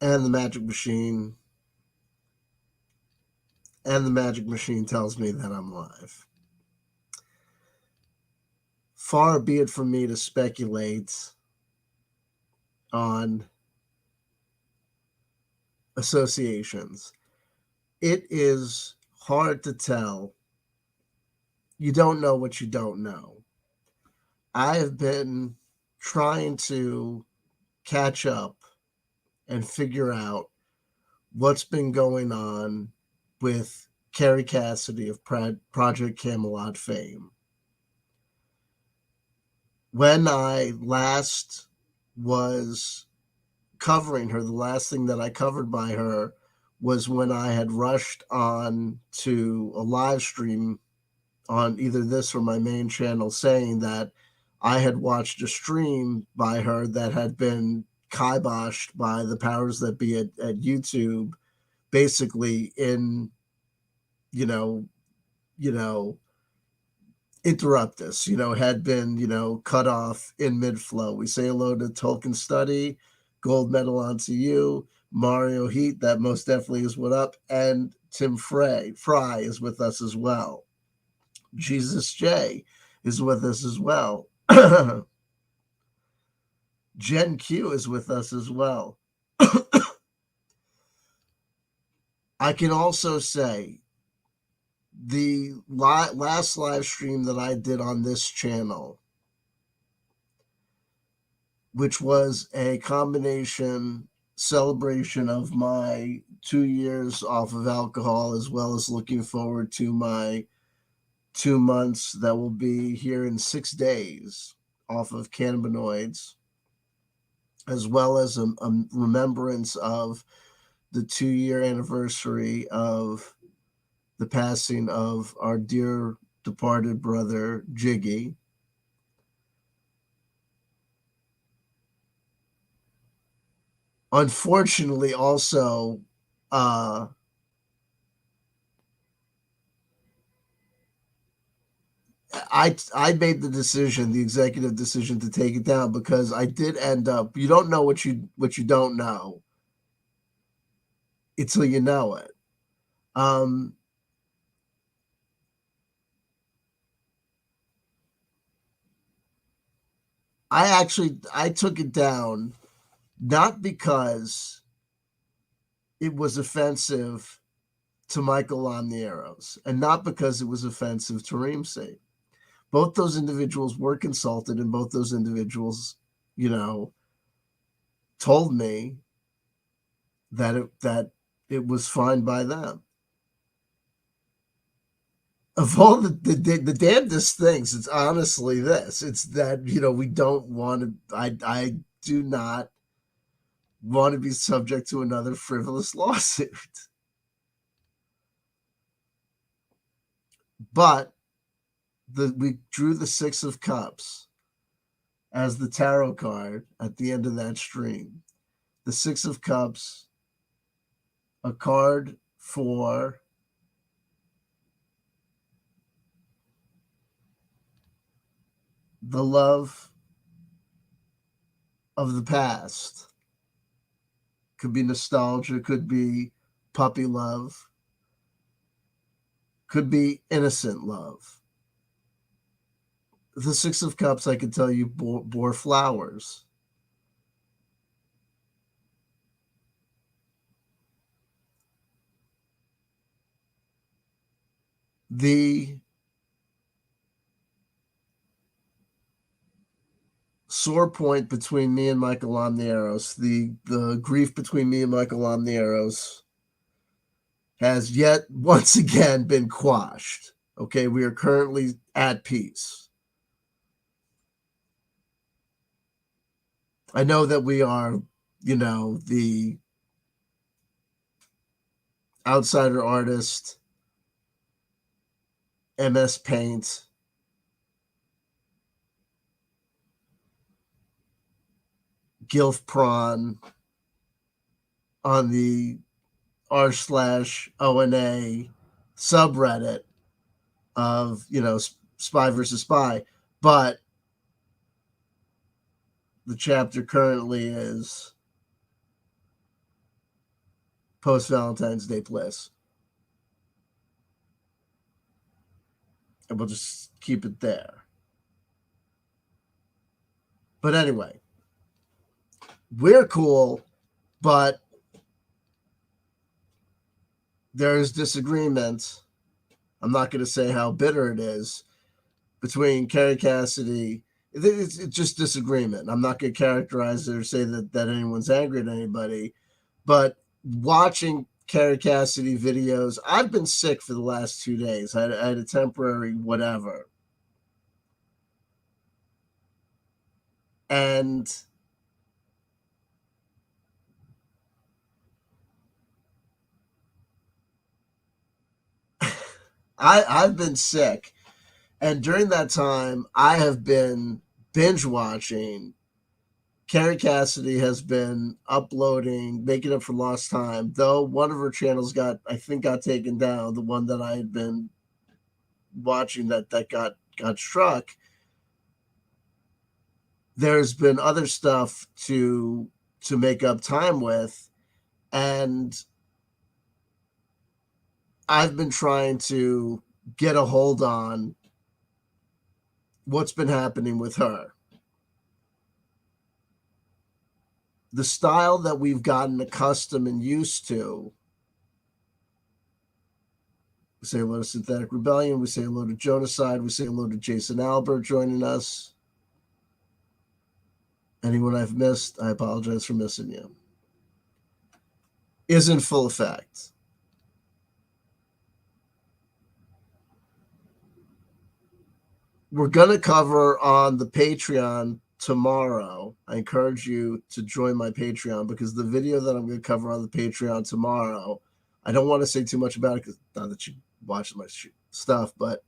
and the magic machine tells me that I'm live. Far be it from me to speculate on associations. It is hard to tell. You don't know what you don't know. I have been trying to catch up and figure out what's been going on with Kerry Cassidy of Project Camelot fame. When I last was covering her, the last thing that I covered by her was when I had rushed on to a live stream on either this or my main channel saying that I had watched a stream by her that had been kiboshed by the powers that be at YouTube, basically in, you know, you know, interrupt us, had been, cut off in mid-flow. We say hello to Tolkien Study, gold medal onto you, Mario Heat, that most definitely is what up, and Tim Fry is with us as well. Jesus J is with us as well. Jen Q is with us as well. I can also say the last live stream that I did on this channel, which was a combination celebration of my 2 years off of alcohol, as well as looking forward to my 2 months that will be here in 6 days off of cannabinoids, as well as a remembrance of the 2-year anniversary of the passing of our dear departed brother, Jiggy. Unfortunately, also, I made the decision, the executive decision, to take it down because I did end up. You don't know what you don't know until you know it. I took it down not because it was offensive to Michael Lamnieros and not because it was offensive to Reamsey. Both those individuals were consulted, and both those individuals, told me that it was fine by them. Of all the damnedest things, it's honestly this. It's that, we don't want to. I do not want to be subject to another frivolous lawsuit. But we drew the Six of Cups as the tarot card at the end of that stream. The Six of Cups, a card for the love of the past. Could be nostalgia, could be puppy love, could be innocent love. The Six of Cups, I can tell you, bore flowers. The sore point between me and Michael Lamnieros, the grief between me and Michael Lamnieros, has yet once again been quashed. Okay, we are currently at peace. I know that we are, the outsider artist, MS Paint, Gilf Prawn on the r/ONA subreddit of, Spy versus Spy. But the chapter currently is post Valentine's Day bliss. And we'll just keep it there. But anyway, we're cool, but there's disagreement. I'm not going to say how bitter it is between Kerry Cassidy. It's just disagreement. I'm not going to characterize it or say that anyone's angry at anybody. But watching Kerry Cassidy videos, I've been sick for the last 2 days. I had a temporary whatever. And I've been sick. And during that time, I have been binge watching. Kerry Cassidy has been uploading, making up for lost time. Though one of her channels got taken down. The one that I had been watching that got struck. There's been other stuff to make up time with, and I've been trying to get a hold on what's been happening with her. The style that we've gotten accustomed and used to. We say hello to Synthetic Rebellion. We say hello to Jonaside. We say hello to Jason Albert joining us. Anyone I've missed, I apologize for missing you. Is in full effect. We're going to cover on the Patreon tomorrow. I encourage you to join my Patreon because the video that I'm going to cover on the Patreon tomorrow, I don't want to say too much about it because not that you watch my stuff, but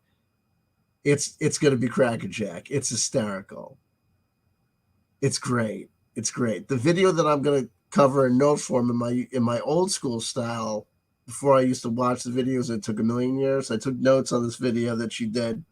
it's going to be crackerjack. It's hysterical. It's great. It's great. The video that I'm going to cover in note form in my old school style, before I used to watch the videos, it took a million years. I took notes on this video that she did.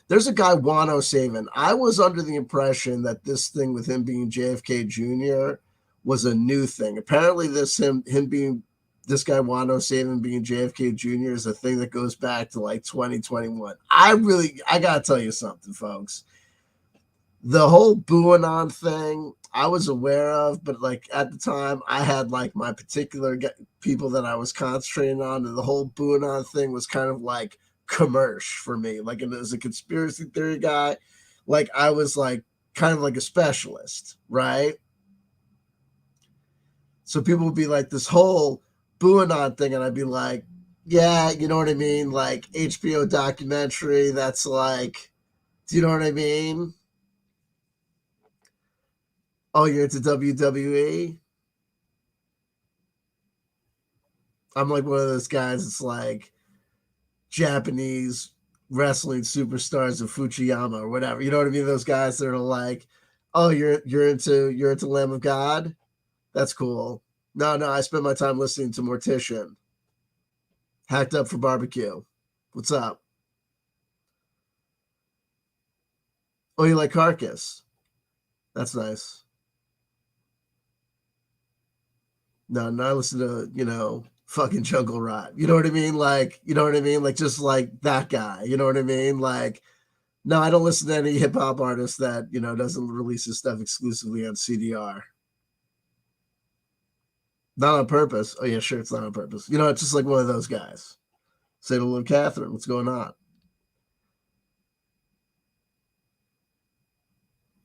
There's a guy, Juan Savin. I was under the impression that this thing with him being JFK Jr. was a new thing. Apparently, him being this guy, Juan Savin being JFK Jr. is a thing that goes back to like 2021. I got to tell you something, folks. The whole Buanon thing I was aware of, but like at the time I had like my particular people that I was concentrating on, and the whole Buanon thing was kind of like commercial for me. Like as a conspiracy theory guy, like I was like kind of like a specialist, right? So people would be like this whole Buanon thing, and I'd be like, yeah, you know what I mean? Like HBO documentary that's like, do you know what I mean? Oh, you're into WWE? I'm like one of those guys that's like Japanese wrestling superstars of Fujiyama or whatever. You know what I mean? Those guys that are like, oh, you're into Lamb of God? That's cool. No, I spend my time listening to Mortician. Hacked Up for Barbecue. What's up? Oh, you like Carcass? That's nice. No, I listen to, fucking Jungle Rot. You know what I mean? Like, you know what I mean? Like, just like that guy. You know what I mean? Like, no, I don't listen to any hip hop artist that, doesn't release his stuff exclusively on CDR. Not on purpose. Oh, yeah, sure, it's not on purpose. It's just like one of those guys. Say to little Catherine, what's going on?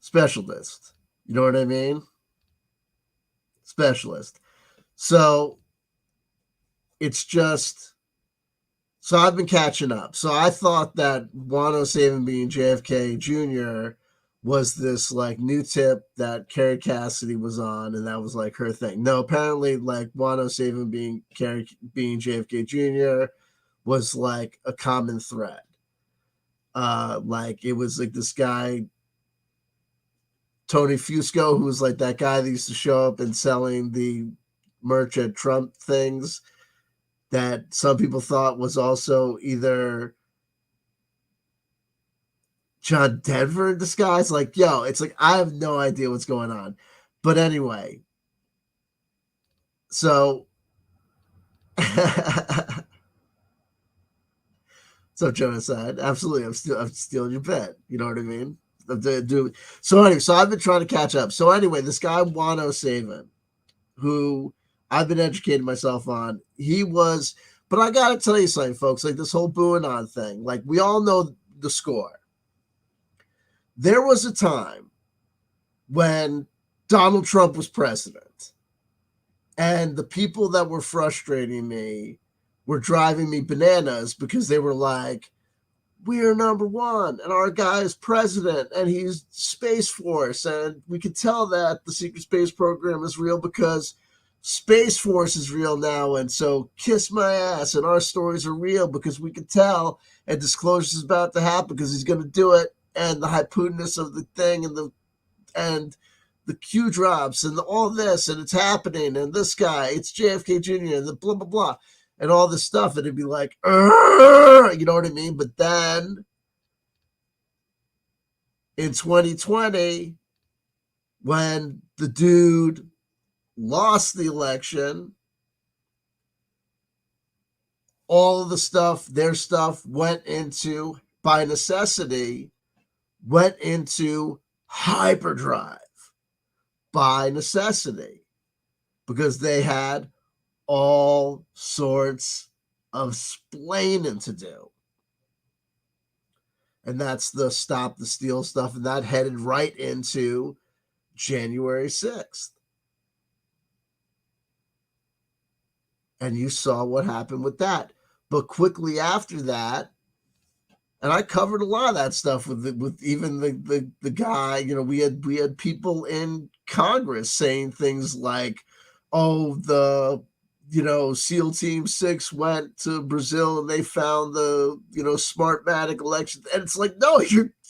Specialist. You know what I mean? Specialist. So it's just, so I've been catching up. So I thought that Juan Savin being JFK Jr. was this like new tip that Kerry Cassidy was on, and that was like her thing. No, apparently like Juan Savin being JFK Jr. was like a common thread. Like it was like this guy Tony Fusco, who was like that guy that used to show up and selling the merch at Trump things, that some people thought was also either John Denver in disguise. Like, yo, it's like I have no idea what's going on. But anyway, so So genocide, absolutely. I'm stealing your bet. You know what I mean? So anyway, so I've been trying to catch up. So anyway, this guy Juan Savin, who I've been educating myself on, he was. But I gotta tell you something, folks. Like this whole booing on thing. Like we all know the score. There was a time when Donald Trump was president, and the people that were frustrating me were driving me bananas because they were like, we are number one, and our guy is president, and he's Space Force, and we can tell that the secret space program is real because Space Force is real now, and so kiss my ass, and our stories are real because we can tell, and disclosure is about to happen because he's going to do it, and the hypotenuse of the thing, and the Q drops, and all this, and it's happening, and this guy, it's JFK Jr., and the blah blah blah, and all this stuff, and it'd be like, you know what I mean? But then in 2020, when the dude lost the election, all of the stuff, their stuff went into, by necessity, went into hyperdrive by necessity because they had all sorts of splaining to do. And that's the stop the steal stuff. And that headed right into January 6th. And you saw what happened with that. But quickly after that, and I covered a lot of that stuff with even the guy, we had people in Congress saying things like, oh, the SEAL Team 6 went to Brazil and they found the Smartmatic election. And it's like, no,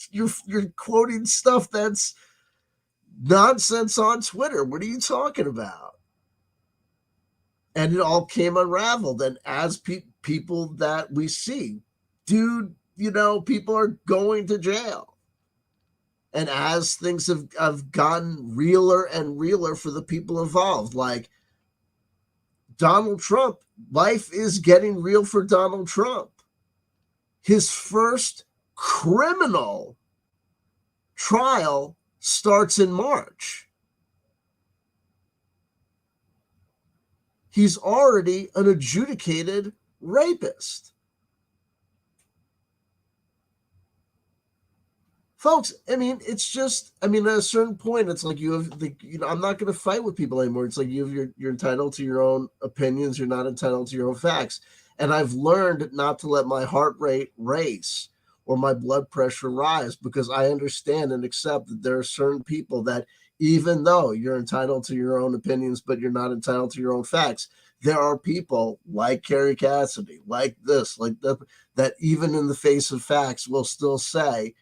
you're quoting stuff that's nonsense on Twitter. What are you talking about? And it all came unraveled. And as people that we see, dude, people are going to jail. And as things have gotten realer and realer for the people involved, like Donald Trump, life is getting real for Donald Trump. His first criminal trial starts in March. He's already an adjudicated rapist. Folks, I mean, it's just, at a certain point, it's like I'm not going to fight with people anymore. It's like you're entitled to your own opinions. You're not entitled to your own facts. And I've learned not to let my heart rate race or my blood pressure rise because I understand and accept that there are certain people that, even though you're entitled to your own opinions, but you're not entitled to your own facts, there are people like Kerry Cassidy, like this, like that even in the face of facts will still say,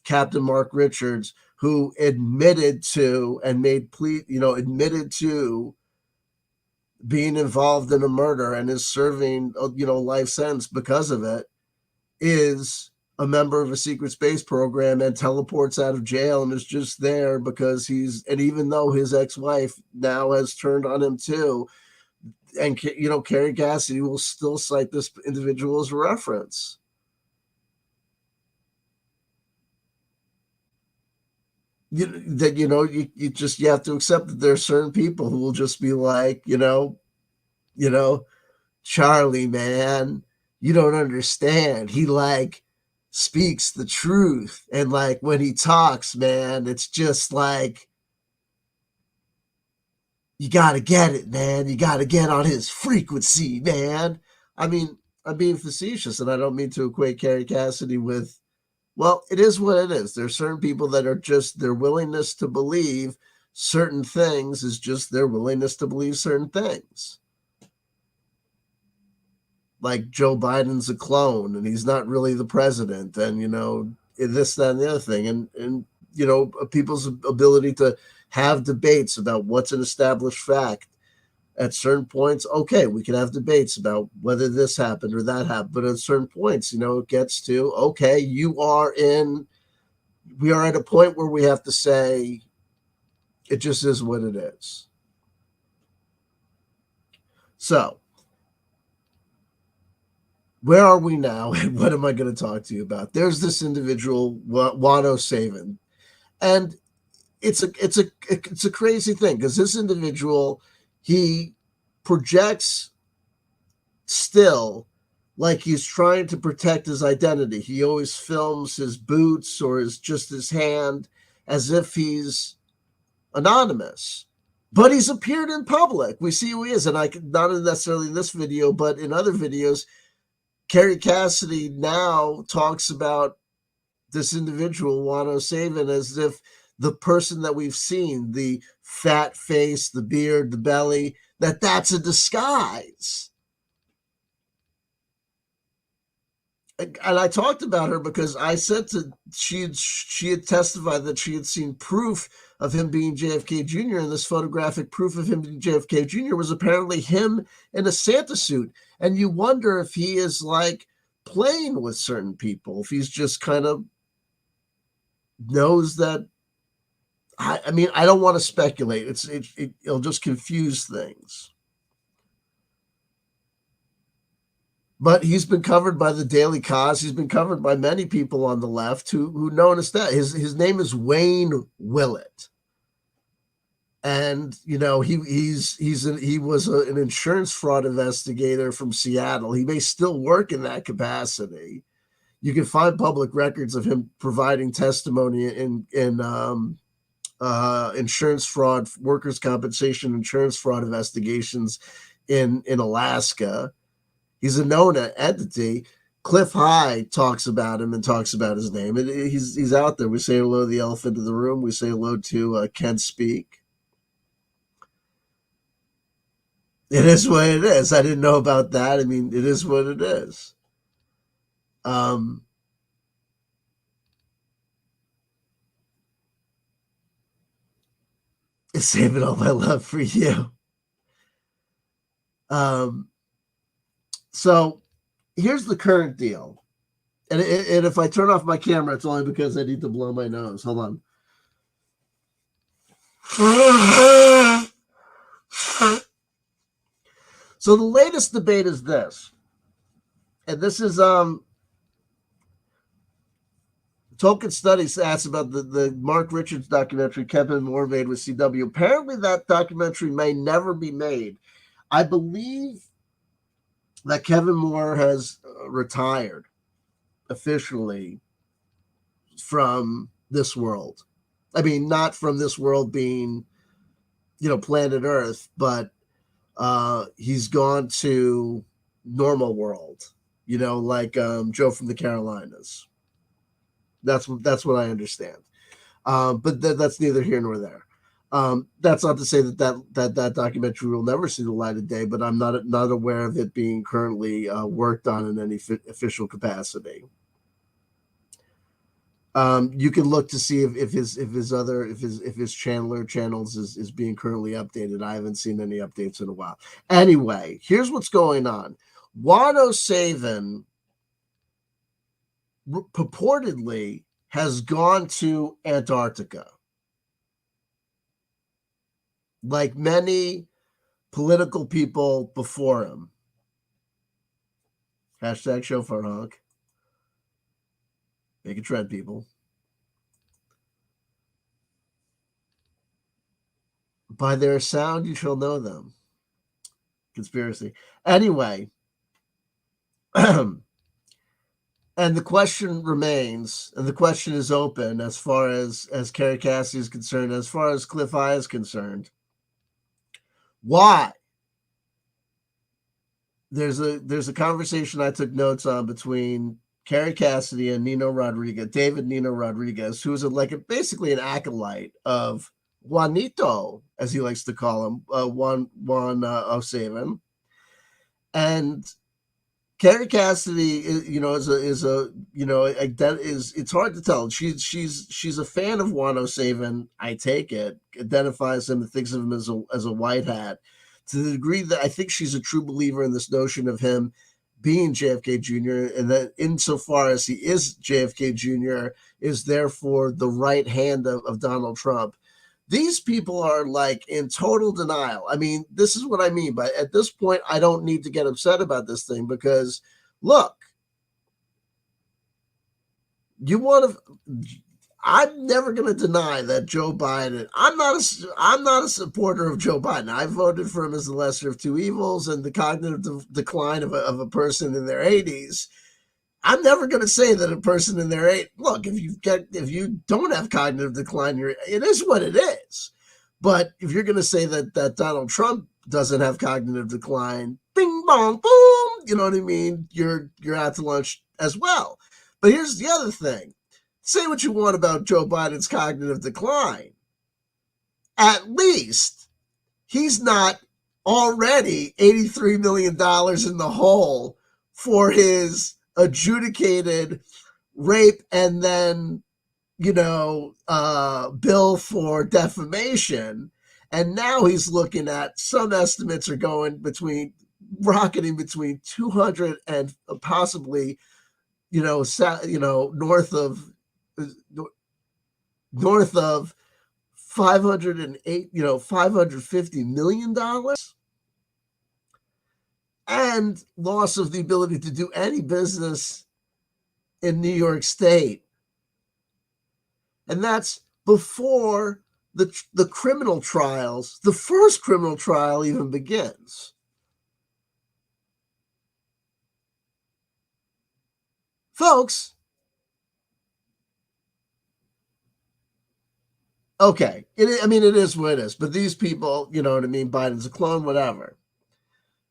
Captain Mark Richards, who admitted to and made plea, admitted to being involved in a murder and is serving, life sentence because of it, is a member of a secret space program and teleports out of jail and is just there because and even though his ex-wife now has turned on him too, and, Kerry Cassidy will still cite this individual as a reference. You have to accept that there are certain people who will just be like, Charlie, man, you don't understand. He speaks the truth. And when he talks, man, it's just like, you got to get it, man. You got to get on his frequency, man. I'm being facetious, and I don't mean to equate Kerry Cassidy with, well, it is what it is. There are certain people that are just, their willingness to believe certain things is just their willingness to believe certain things. Like Joe Biden's a clone and he's not really the president, and this, that, and the other thing, and people's ability to have debates about what's an established fact. At certain points, okay, we can have debates about whether this happened or that happened, but at certain points, it gets to, okay, we are at a point where we have to say it just is what it is. So where are we now, and what am I going to talk to you about? There's this individual, Juan Savin, and it's a crazy thing because this individual, he projects still like he's trying to protect his identity. He always films his boots or his hand as if he's anonymous. But he's appeared in public. We see who he is, and not necessarily in this video, but in other videos. Kerry Cassidy now talks about this individual, Juan Savin, as if the person that we've seen, the fat face, the beard, the belly, that's a disguise. And I talked about her because I said she had testified that she had seen proof of him being JFK Jr. and this photographic proof of him being JFK Jr. was apparently him in a Santa suit. And you wonder if he is like playing with certain people, if he's just kind of knows that. I mean, I don't want to speculate. It'll just confuse things. But he's been covered by the Daily Kos. He's been covered by many people on the left who noticed that. His name is Wayne Willett. And, you know, he was an insurance fraud investigator from Seattle. He may still work in that capacity. You can find public records of him providing testimony in insurance fraud, workers' compensation, insurance fraud investigations in Alaska. He's a known entity. Clif High talks about him and talks about his name. He's out there. We say hello to the elephant in the room. We say hello to Ken Speak. It is what it is. I didn't know about that. I mean, it is what it is. Saving all my love for you. So here's the current deal. And if I turn off my camera, it's only because I need to blow my nose. Hold on. So the latest debate is this. And this is Token Studies asks about the Mark Richards documentary Kevin Moore made with CW. Apparently that documentary may never be made. I believe that Kevin Moore has retired officially from this world. I mean, not from this world being, you know, planet Earth, but he's gone to normal world, you know, like Joe from the Carolinas. That's what I understand. But that's neither here nor there. That's not to say that documentary will never see the light of day, but I'm not aware of it being currently worked on in any official capacity. You can look to see if his channels is being currently updated. I haven't seen any updates in a while. Anyway, here's what's going on. Juan Savin purportedly has gone to Antarctica. Like many political people before him. Hashtag chauffeur honk. Make a trend, people. By their sound, you shall know them. Conspiracy. Anyway. And the question remains, and the question is open as far as Kerry Cassidy is concerned, as far as Clif High is concerned. Why? There's a conversation I took notes on between Kerry Cassidy and David Nino Rodriguez, who's basically an acolyte of Juanito, as he likes to call him, Juan Savin. And Kerry Cassidy, it's hard to tell. She's a fan of Juan Savin. I take it, identifies him and thinks of him as a white hat, to the degree that I think she's a true believer in this notion of him being JFK Jr. and that insofar as he is JFK Jr. is therefore the right hand of Donald Trump. These people are like in total denial. I mean, this is what I mean by at this point, I don't need to get upset about this thing because Look, you want to. I'm never going to deny that Joe Biden. I'm not a supporter of Joe Biden. I voted for him as the lesser of two evils and the cognitive decline of a person in their 80s. I'm never going to say that a person in their age. Look, if you don't have cognitive decline, it is what it is. But if you're going to say that Donald Trump doesn't have cognitive decline, bing bong boom, you know what I mean? You're out to lunch as well. But here's the other thing. Say what you want about Joe Biden's cognitive decline. At least he's not already $83 million in the hole for his adjudicated rape and then, bill for defamation. And now he's looking at, some estimates are rocketing between 200 and possibly, north of 508, $550 million, and loss of the ability to do any business in New York State. And that's before the criminal trials, the first criminal trial even begins. Folks, okay, it is what it is. But these people, you know what I mean? Biden's a clone, whatever.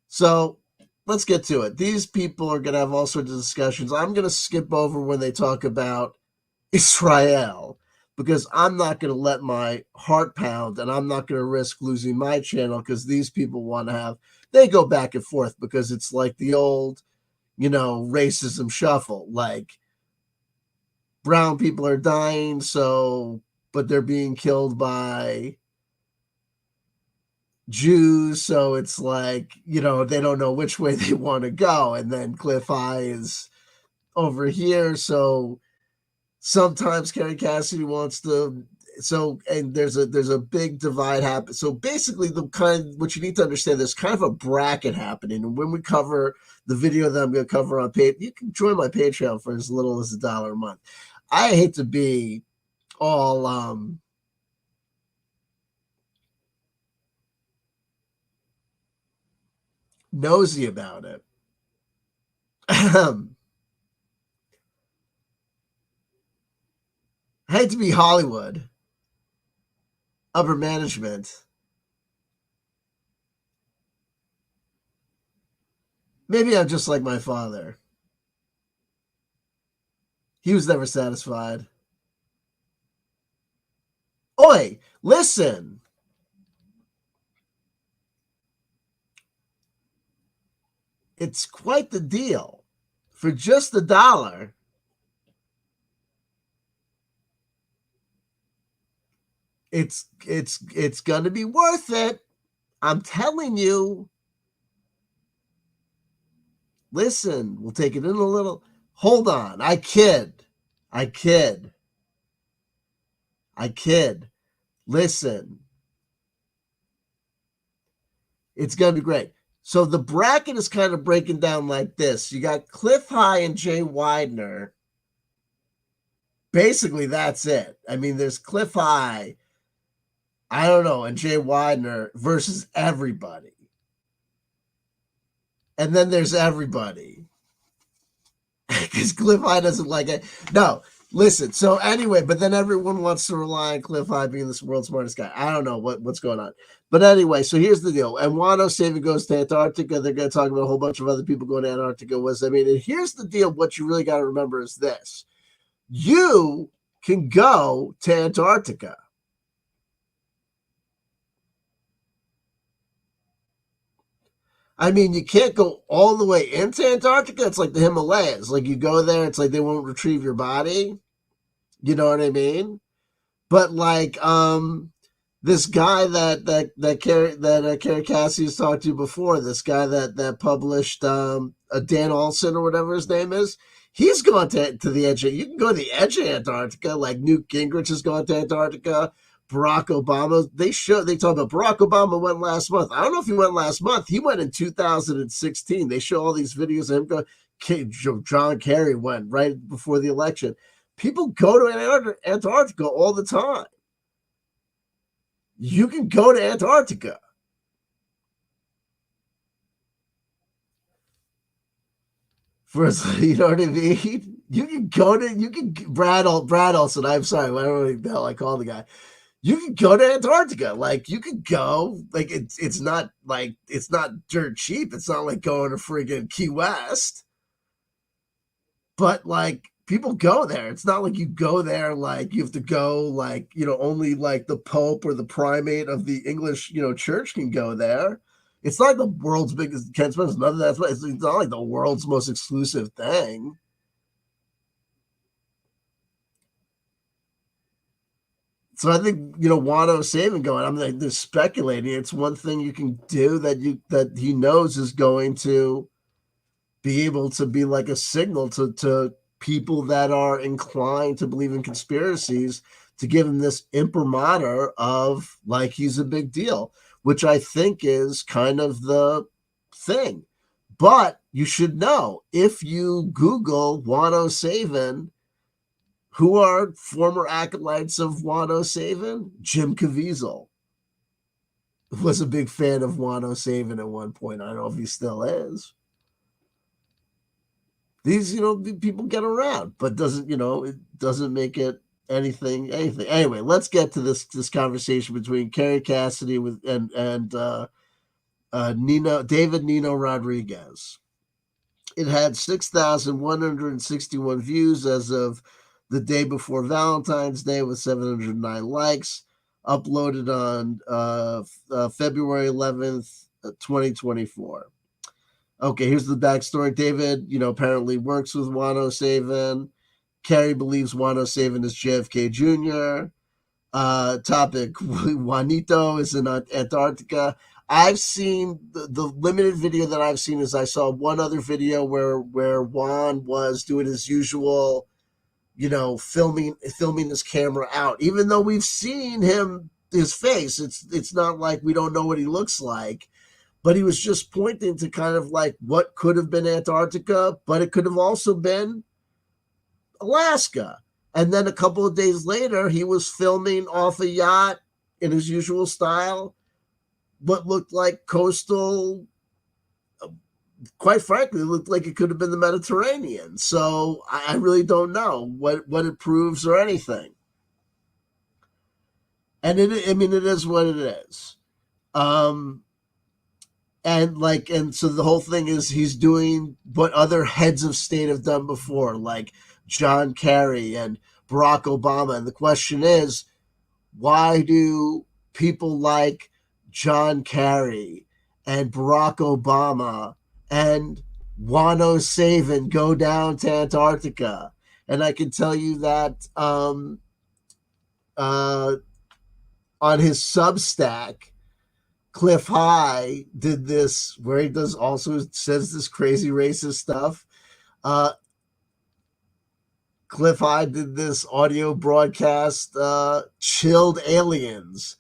So let's get to it. These people are going to have all sorts of discussions. I'm going to skip over when they talk about Israel because I'm not going to let my heart pound and I'm not going to risk losing my channel because these people want to have, they go back and forth because it's like the old, racism shuffle. Like brown people are dying, but they're being killed by Jews, so it's like, they don't know which way they want to go. And then Clif is over here, so sometimes Cassidy wants to, and there's a big divide happen. So basically what you need to understand, there's kind of a bracket happening. And when we cover the video that I'm going to cover on Patreon, you can join my Patreon for as little as $1 a month. I hate to be all nosy about it. I hate to be Hollywood, upper management. Maybe I'm just like my father. He was never satisfied. Oi, listen. It's quite the deal. For just $1, it's going to be worth it. I'm telling you. Listen, we'll take it in a little. Hold on. I kid. Listen. It's going to be great. So the bracket is kind of breaking down like this. You got Clif and Jay Widener. Basically, that's it. I mean, there's Clif, I don't know, and Jay Widener versus everybody. And then there's everybody. Because Clif doesn't like it. No, listen. So anyway, but then everyone wants to rely on Clif being the world's smartest guy. I don't know what's going on. But anyway, so here's the deal. And Juan Savin goes to Antarctica. They're going to talk about a whole bunch of other people going to Antarctica. And here's the deal. What you really got to remember is this. You can go to Antarctica. I mean, you can't go all the way into Antarctica. It's like the Himalayas. Like you go there, it's like they won't retrieve your body. You know what I mean? But like this guy that Kerry Cassidy has talked to before, this guy that published a Dan Olson or whatever his name is, he's gone to the edge. You can go to the edge of Antarctica. Like Newt Gingrich has gone to Antarctica. Barack Obama, they talk about Barack Obama went last month. I don't know if he went last month. He went in 2016. They show all these videos of him going. John Kerry went right before the election. People go to Antarctica all the time. You can go to Antarctica. For you know what I mean? You can go to Brad Olson. I'm sorry, I don't know what the hell I call the guy. You can go to Antarctica. Like you could go. Like it's not dirt cheap. It's not like going to friggin' Key West. But like people go there. It's not like you go there like you have to go like, only like the Pope or the primate of the English, church can go there. It's not like the world's biggest Ken Spencer's none of that. It's not like the world's most exclusive thing. So I think, Wano Savin going, I'm like just speculating. It's one thing you can do that he knows is going to be able to be like a signal to people that are inclined to believe in conspiracies, to give him this imprimatur of like he's a big deal, which I think is kind of the thing. But you should know, if you Google Wano Savin, who are former acolytes of Wano Savin? Jim Caviezel was a big fan of Wano Savin at one point. I don't know if he still is. These, people get around, but it doesn't make it anything. Anyway, let's get to this conversation between Kerry Cassidy and David Nino Rodriguez. It had 6,161 views as of the day before Valentine's Day, with 709 likes. Uploaded on February 11th, 2024. Okay, here's the backstory. David, apparently works with Wano Savin. Kerry believes Wano Savin is JFK Jr. Topic: Juanito is in Antarctica. I've seen the limited video that I've seen is I saw one other video where Juan was doing his usual, filming his camera out. Even though we've seen his face, it's not like we don't know what he looks like. But he was just pointing to kind of like what could have been Antarctica, but it could have also been Alaska. And then a couple of days later, he was filming off a yacht in his usual style, what looked like coastal, quite frankly, it looked like it could have been the Mediterranean. So I really don't know what it proves or anything. And it is what it is. And so the whole thing is he's doing what other heads of state have done before, like John Kerry and Barack Obama. And the question is, why do people like John Kerry and Barack Obama and Wano Savin go down to Antarctica? And I can tell you that on his Substack, Clif High did this, where he says this crazy racist stuff. Clif High did this audio broadcast, Chilled Aliens,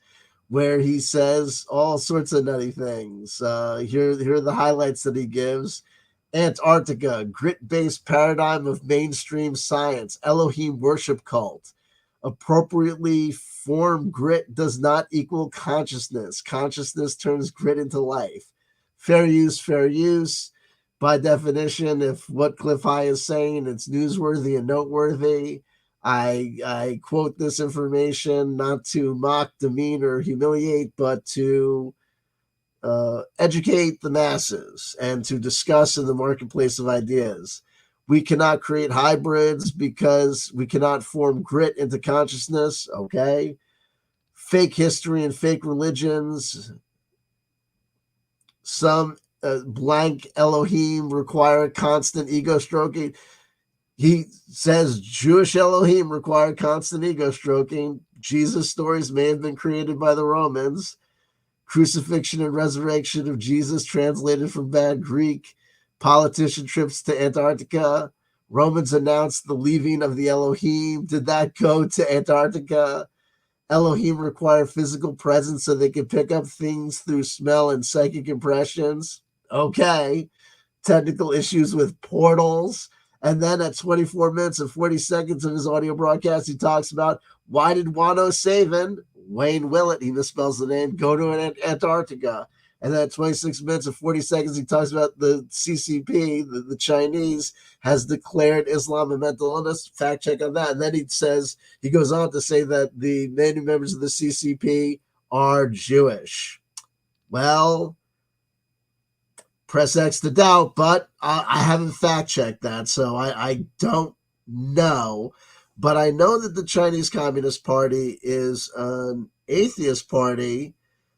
where he says all sorts of nutty things. Here are the highlights that he gives. Antarctica, grit-based paradigm of mainstream science, Elohim worship cult. Appropriately formed grit does not equal consciousness. Consciousness turns grit into life. Fair use, fair use. By definition, if what Clif High is saying, it's newsworthy and noteworthy. I quote this information not to mock, demean, or humiliate, but to educate the masses and to discuss in the marketplace of ideas. We cannot create hybrids because we cannot form grit into consciousness, okay? Fake history and fake religions. Some blank Elohim require constant ego stroking. He says Jewish Elohim require constant ego stroking. Jesus stories may have been created by the Romans. Crucifixion and resurrection of Jesus translated from bad Greek. Politician trips to Antarctica. Romans announced the leaving of the Elohim. Did that go to Antarctica? Elohim require physical presence so they can pick up things through smell and psychic impressions. Okay. technical issues with portals. And then at 24 minutes and 40 seconds of his audio broadcast, he talks about why did Juan Savin, Wayne Willett, he misspells the name, go to Antarctica. And then at 26 minutes and 40 seconds, he talks about the CCP, the Chinese, has declared Islam a mental illness. Fact check on that. And then he goes on to say that the native members of the CCP are Jewish. Well, press X to doubt, but I haven't fact checked that, so I don't know. But I know that the Chinese Communist Party is an atheist party,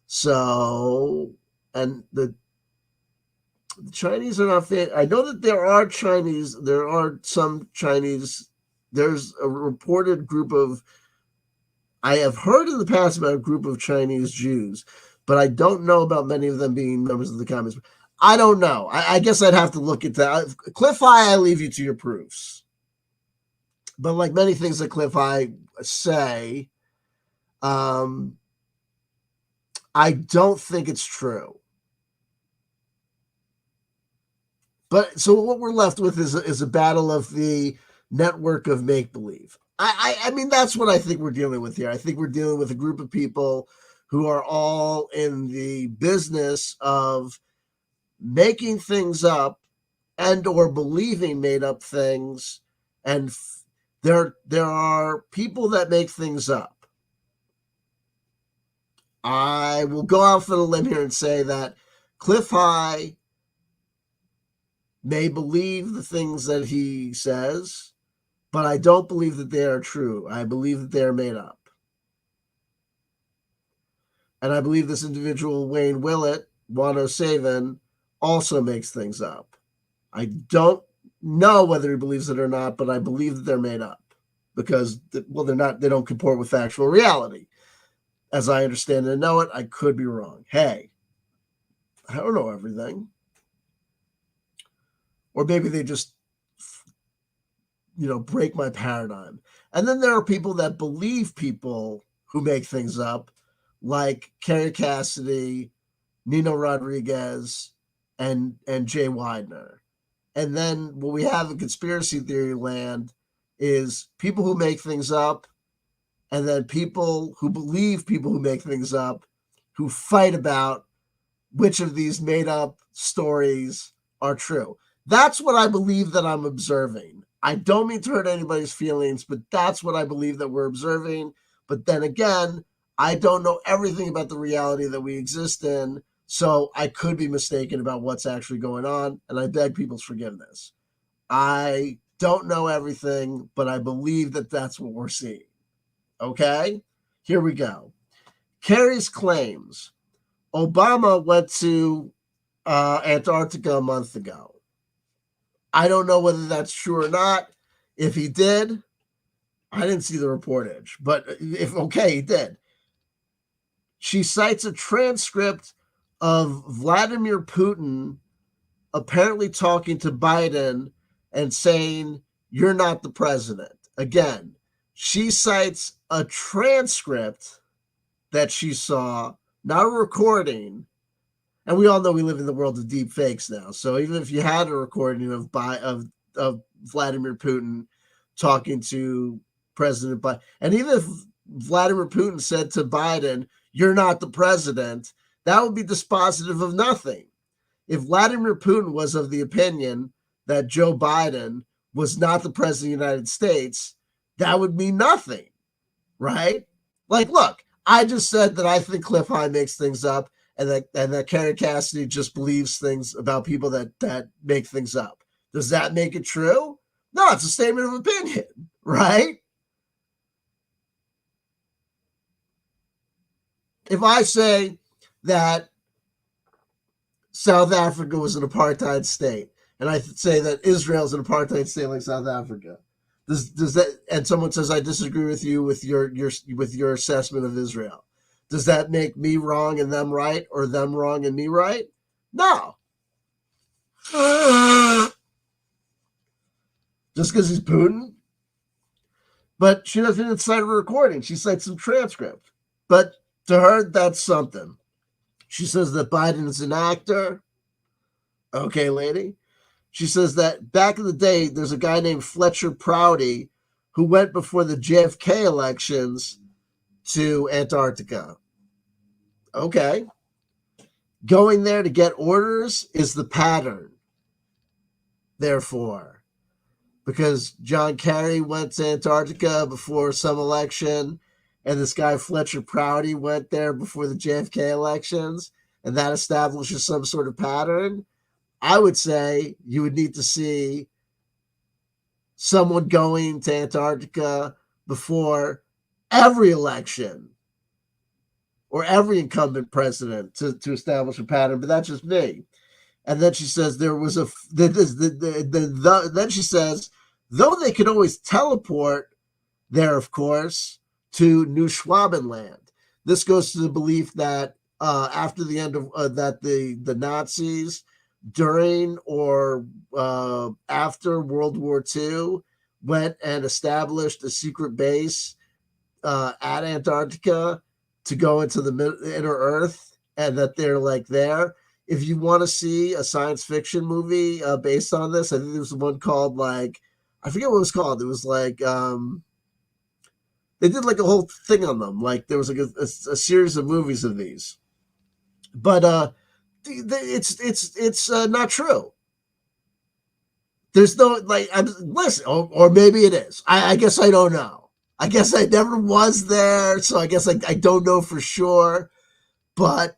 so, and the Chinese are not, I know that there are some Chinese, there's a reported group of, I have heard in the past about a group of Chinese Jews, but I don't know about many of them being members of the Communist Party. I don't know. I guess I'd have to look at that. Clif I leave you to your proofs. But like many things that Clif I say, I don't think it's true. But so what we're left with is a battle of the network of make-believe. I mean, that's what I think we're dealing with here. I think we're dealing with a group of people who are all in the business of making things up and or believing made up things. And there are people that make things up. I will go out on a limb here and say that Clif I may believe the things that he says, but I don't believe that they are true. I believe that they are made up. And I believe this individual, Wayne Willett, Juan Savin, also makes things up. I don't know whether he believes it or not, but I believe that they're made up because, well, they don't comport with factual reality. As I understand and know it, I could be wrong. Hey, I don't know everything. Or maybe they just, break my paradigm. And then there are people that believe people who make things up, like Kerry Cassidy, Nino Rodriguez, and Jay Widener. And then what we have in conspiracy theory land is people who make things up, and then people who believe people who make things up, who fight about which of these made up stories are true. That's what I believe that I'm observing. I don't mean to hurt anybody's feelings, but that's what I believe that we're observing. But then again, I don't know everything about the reality that we exist in, so I could be mistaken about what's actually going on, and I beg people's forgiveness. I don't know everything, but I believe that that's what we're seeing. Okay? Here we go. Kerry's claims. Obama went to Antarctica a month ago. I don't know whether that's true or not. If he did, I didn't see the reportage, but he did. She cites a transcript of Vladimir Putin apparently talking to Biden and saying, "You're not the president." Again, she cites a transcript that she saw, not a recording. And we all know we live in the world of deep fakes now. So even if you had a recording of Vladimir Putin talking to President Biden, and even if Vladimir Putin said to Biden, "You're not the president," that would be dispositive of nothing. If Vladimir Putin was of the opinion that Joe Biden was not the president of the United States, that would mean nothing, right? Like, look, I just said that I think Clif I makes things up, and that Kerry Cassidy just believes things about people that make things up. Does that make it true? No, it's a statement of opinion, right? If I say that South Africa was an apartheid state, and I say that Israel is an apartheid state like South Africa, does that? And someone says I disagree with you with your assessment of Israel. Does that make me wrong and them right, or them wrong and me right? No. Just because he's Putin? But she doesn't cite a recording. She cites some transcript. But to her, that's something. She says that Biden is an actor. Okay, lady. She says that back in the day, there's a guy named Fletcher Prouty who went before the JFK elections to Antarctica. Okay. Going there to get orders is the pattern, therefore, because John Kerry went to Antarctica before some election, and this guy Fletcher Prouty went there before the JFK elections, and that establishes some sort of pattern. I would say you would need to see someone going to Antarctica before every election or every incumbent president to establish a pattern, but that's just me. And then she says there was then she says, though they could always teleport there, of course, to New Schwabenland. This goes to the belief that after the end of that the Nazis during or after World War II went and established a secret base at Antarctica to go into the inner Earth, and that they're like there. If you want to see a science fiction movie based on this, I think there was one called like, I forget what it was called. It was like they did like a whole thing on them. Like there was like a series of movies of these, but it's not true. There's no like, listen, or maybe it is. I guess I don't know. I guess I never was there, so I guess I don't know for sure. But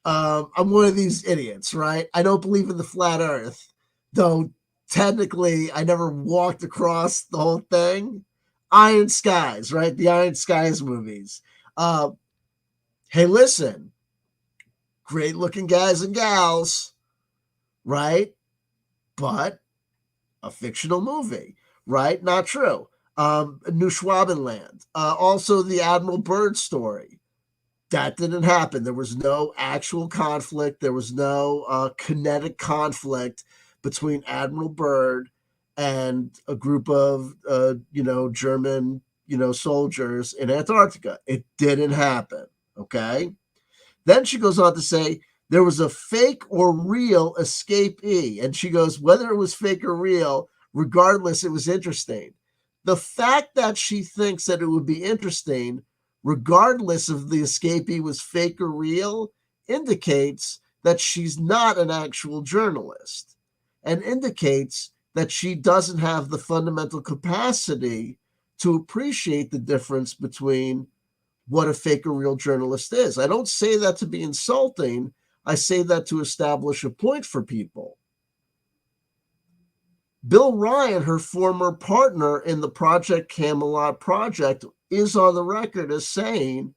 I'm one of these idiots, right? I don't believe in the flat Earth, though technically I never walked across the whole thing. Iron Skies, right? The Iron Skies movies. Hey, listen, great looking guys and gals, right? But a fictional movie, right? Not true. New Schwabenland. Also, the Admiral Byrd story. That didn't happen. There was no actual conflict. There was no kinetic conflict between Admiral Byrd and a group of, German, soldiers in Antarctica. It didn't happen. Okay. Then she goes on to say there was a fake or real escapee. And she goes, whether it was fake or real, regardless, it was interesting. The fact that she thinks that it would be interesting, regardless if the escapee was fake or real, indicates that she's not an actual journalist and indicates that she doesn't have the fundamental capacity to appreciate the difference between what a fake or real journalist is. I don't say that to be insulting. I say that to establish a point for people. Bill Ryan, her former partner in the Project Camelot project, is on the record as saying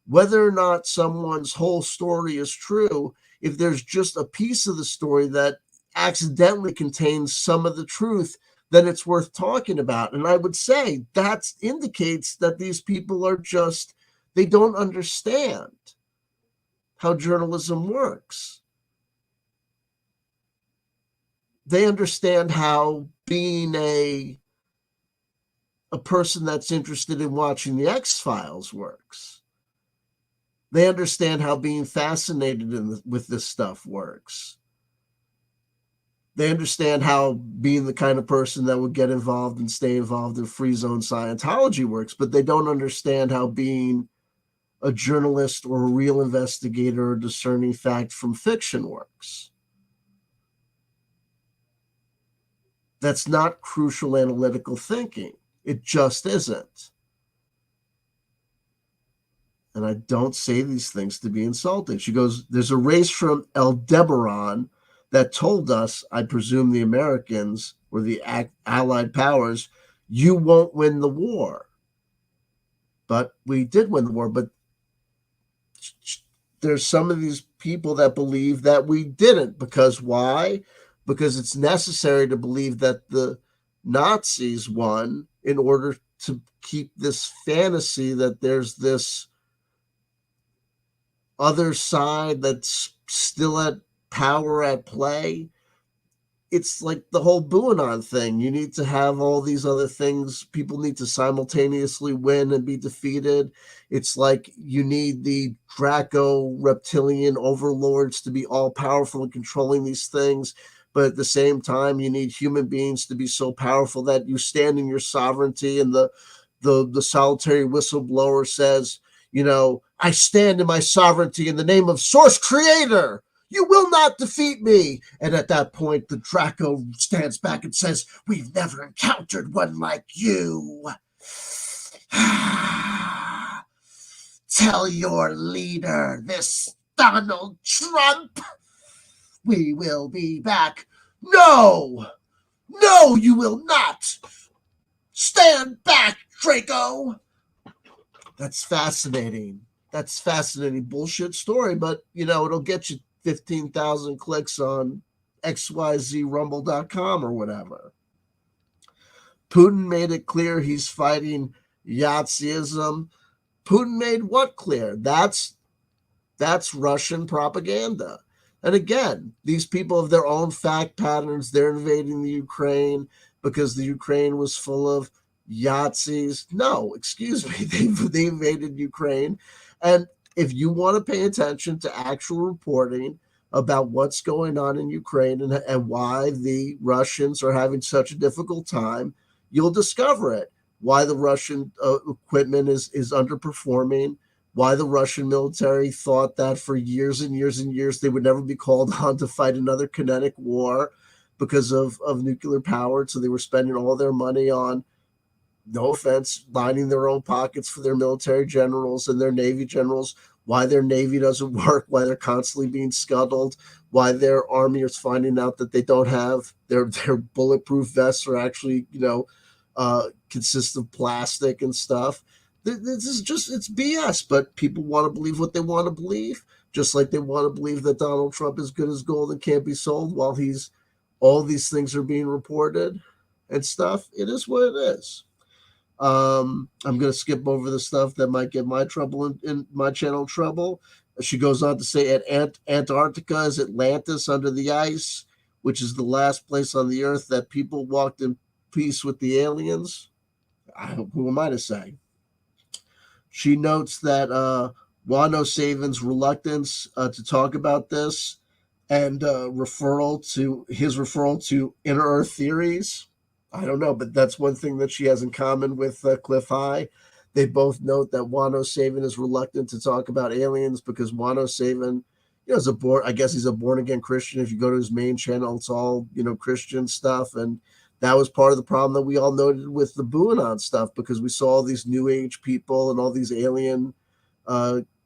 whether or not someone's whole story is true, if there's just a piece of the story that accidentally contains some of the truth, then it's worth talking about. And I would say that indicates that these people are just, they don't understand how journalism works. They understand how being a person that's interested in watching the X-Files works. They understand how being fascinated with this stuff works. They understand how being the kind of person that would get involved and stay involved in free zone Scientology works, but they don't understand how being a journalist or a real investigator or discerning fact from fiction works. That's not crucial analytical thinking. It just isn't. And I don't say these things to be insulting. She goes, there's a race from Aldebaran that told us, I presume the Americans or the Allied powers, you won't win the war. But we did win the war. But there's some of these people that believe that we didn't. Because why? Because it's necessary to believe that the Nazis won in order to keep this fantasy that there's this other side that's still at power at play. It's like the whole Buanon thing. You need to have all these other things. People need to simultaneously win and be defeated. It's like you need the Draco reptilian overlords to be all powerful and controlling these things. but at the same time, you need human beings to be so powerful that you stand in your sovereignty. And the solitary whistleblower says, I stand in my sovereignty in the name of Source Creator. You will not defeat me. And at that point, the Draco stands back and says, we've never encountered one like you. Tell your leader, this Donald Trump, we will be back. No, you will not. Stand back, Draco. That's fascinating. That's fascinating bullshit story, but it'll get you 15,000 clicks on xyzrumble.com or whatever. Putin made it clear he's fighting Nazism. Putin made what clear? That's Russian propaganda. And again, these people have their own fact patterns. They're invading the Ukraine because the Ukraine was full of Yazis. No, excuse me. They invaded Ukraine. And if you want to pay attention to actual reporting about what's going on in Ukraine and why the Russians are having such a difficult time, you'll discover it. Why the Russian equipment is underperforming, why the Russian military thought that for years and years and years they would never be called on to fight another kinetic war because of nuclear power. So they were spending all their money on, no offense, lining their own pockets for their military generals and their Navy generals, why their Navy doesn't work, why they're constantly being scuttled, why their Army is finding out that they don't have their bulletproof vests are actually, consist of plastic and stuff. This is just, it's BS, but people want to believe what they want to believe, just like they want to believe that Donald Trump is good as gold and can't be sold while all these things are being reported and stuff. It is what it is. I'm going to skip over the stuff that might get my trouble in my channel trouble. She goes on to say at Antarctica is Atlantis under the ice, which is the last place on the earth that people walked in peace with the aliens. Who am I to say? She notes that Juan Savin's reluctance to talk about this and referral to inner Earth theories. I don't know, but that's one thing that she has in common with Clif. They both note that Juan Savin is reluctant to talk about aliens because Juan Savin, is I guess he's a born again Christian. If you go to his main channel, it's all Christian stuff, and that was part of the problem that we all noted with the BooAnon stuff, because we saw all these New Age people and all these alien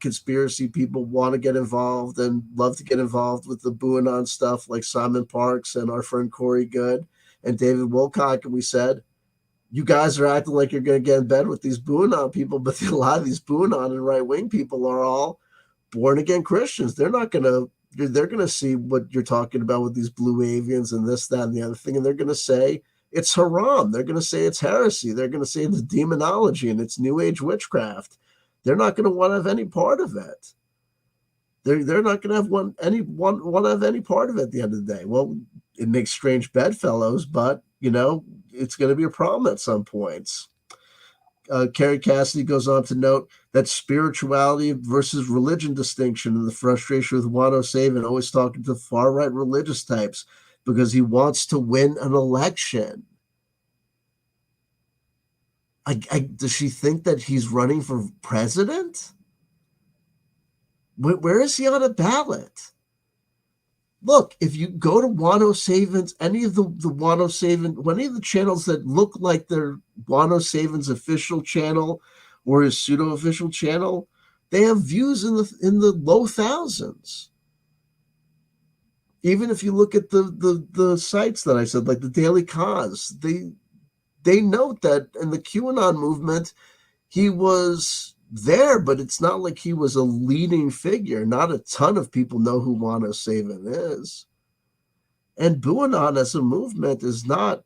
conspiracy people want to get involved and love to get involved with the BooAnon stuff, like Simon Parks and our friend Corey Good and David Wilcock. And we said, you guys are acting like you're going to get in bed with these BooAnon people, but a lot of these BooAnon and right-wing people are all born-again Christians. They're going to see what you're talking about with these blue avians and this, that, and the other thing, and they're going to say it's haram. They're going to say it's heresy. They're going to say it's demonology and it's New Age witchcraft. They're not going to want to have any part of it. They're not going to want to have any part of it at the end of the day. Well, it makes strange bedfellows, but it's going to be a problem at some points. Kerry Cassidy goes on to note that spirituality versus religion distinction and the frustration with Juan Savin always talking to far-right religious types because he wants to win an election. Does she think that he's running for president? Where is he on a ballot? Look, if you go to Juan Savin's, any of the Juan Savin, any of the channels that look like they're Juan Savin's official channel or his pseudo-official channel, they have views in the low thousands. Even if you look at the sites that I said, like the Daily Cause, they note that in the QAnon movement, he was there, but it's not like he was a leading figure. Not a ton of people know who Juan Savin is. And BooAnon as a movement is not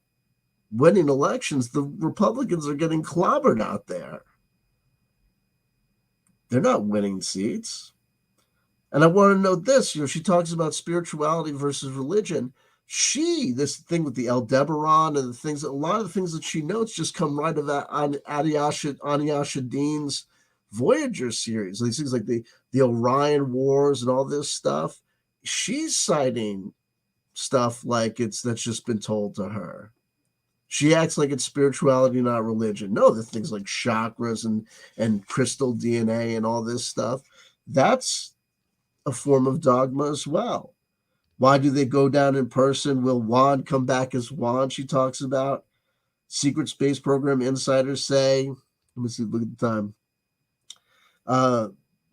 winning elections. The Republicans are getting clobbered out there. They're not winning seats. And I want to note this, she talks about spirituality versus religion. This thing with the Aldebaran and the things, a lot of the things that she notes just come right of that on Aniasha Dean's Voyager series. These things like the Orion Wars and all this stuff. She's citing stuff like that's just been told to her. She acts like it's spirituality, not religion. No, the things like chakras and crystal DNA and all this stuff, that's a form of dogma as well. Why do they go down in person? Will Juan come back as Juan? She talks about. Secret Space Program insiders say, let me see, look at the time.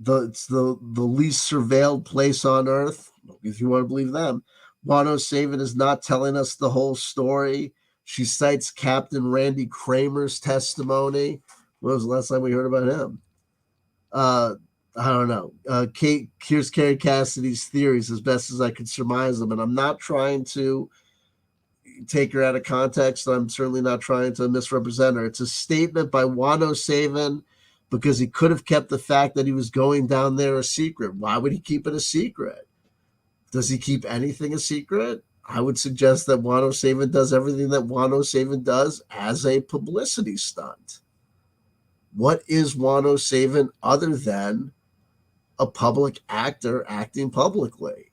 It's the least surveilled place on Earth, if you want to believe them. Juan Savin is not telling us the whole story. She cites Captain Randy Kramer's testimony. When was the last time we heard about him? I don't know. Here's Kerry Cassidy's theories as best as I could surmise them. And I'm not trying to take her out of context. I'm certainly not trying to misrepresent her. It's a statement by Juan Savin because he could have kept the fact that he was going down there a secret. Why would he keep it a secret? Does he keep anything a secret? I would suggest that Juan Savin does everything that Juan Savin does as a publicity stunt. What is Juan Savin other than a public actor acting publicly?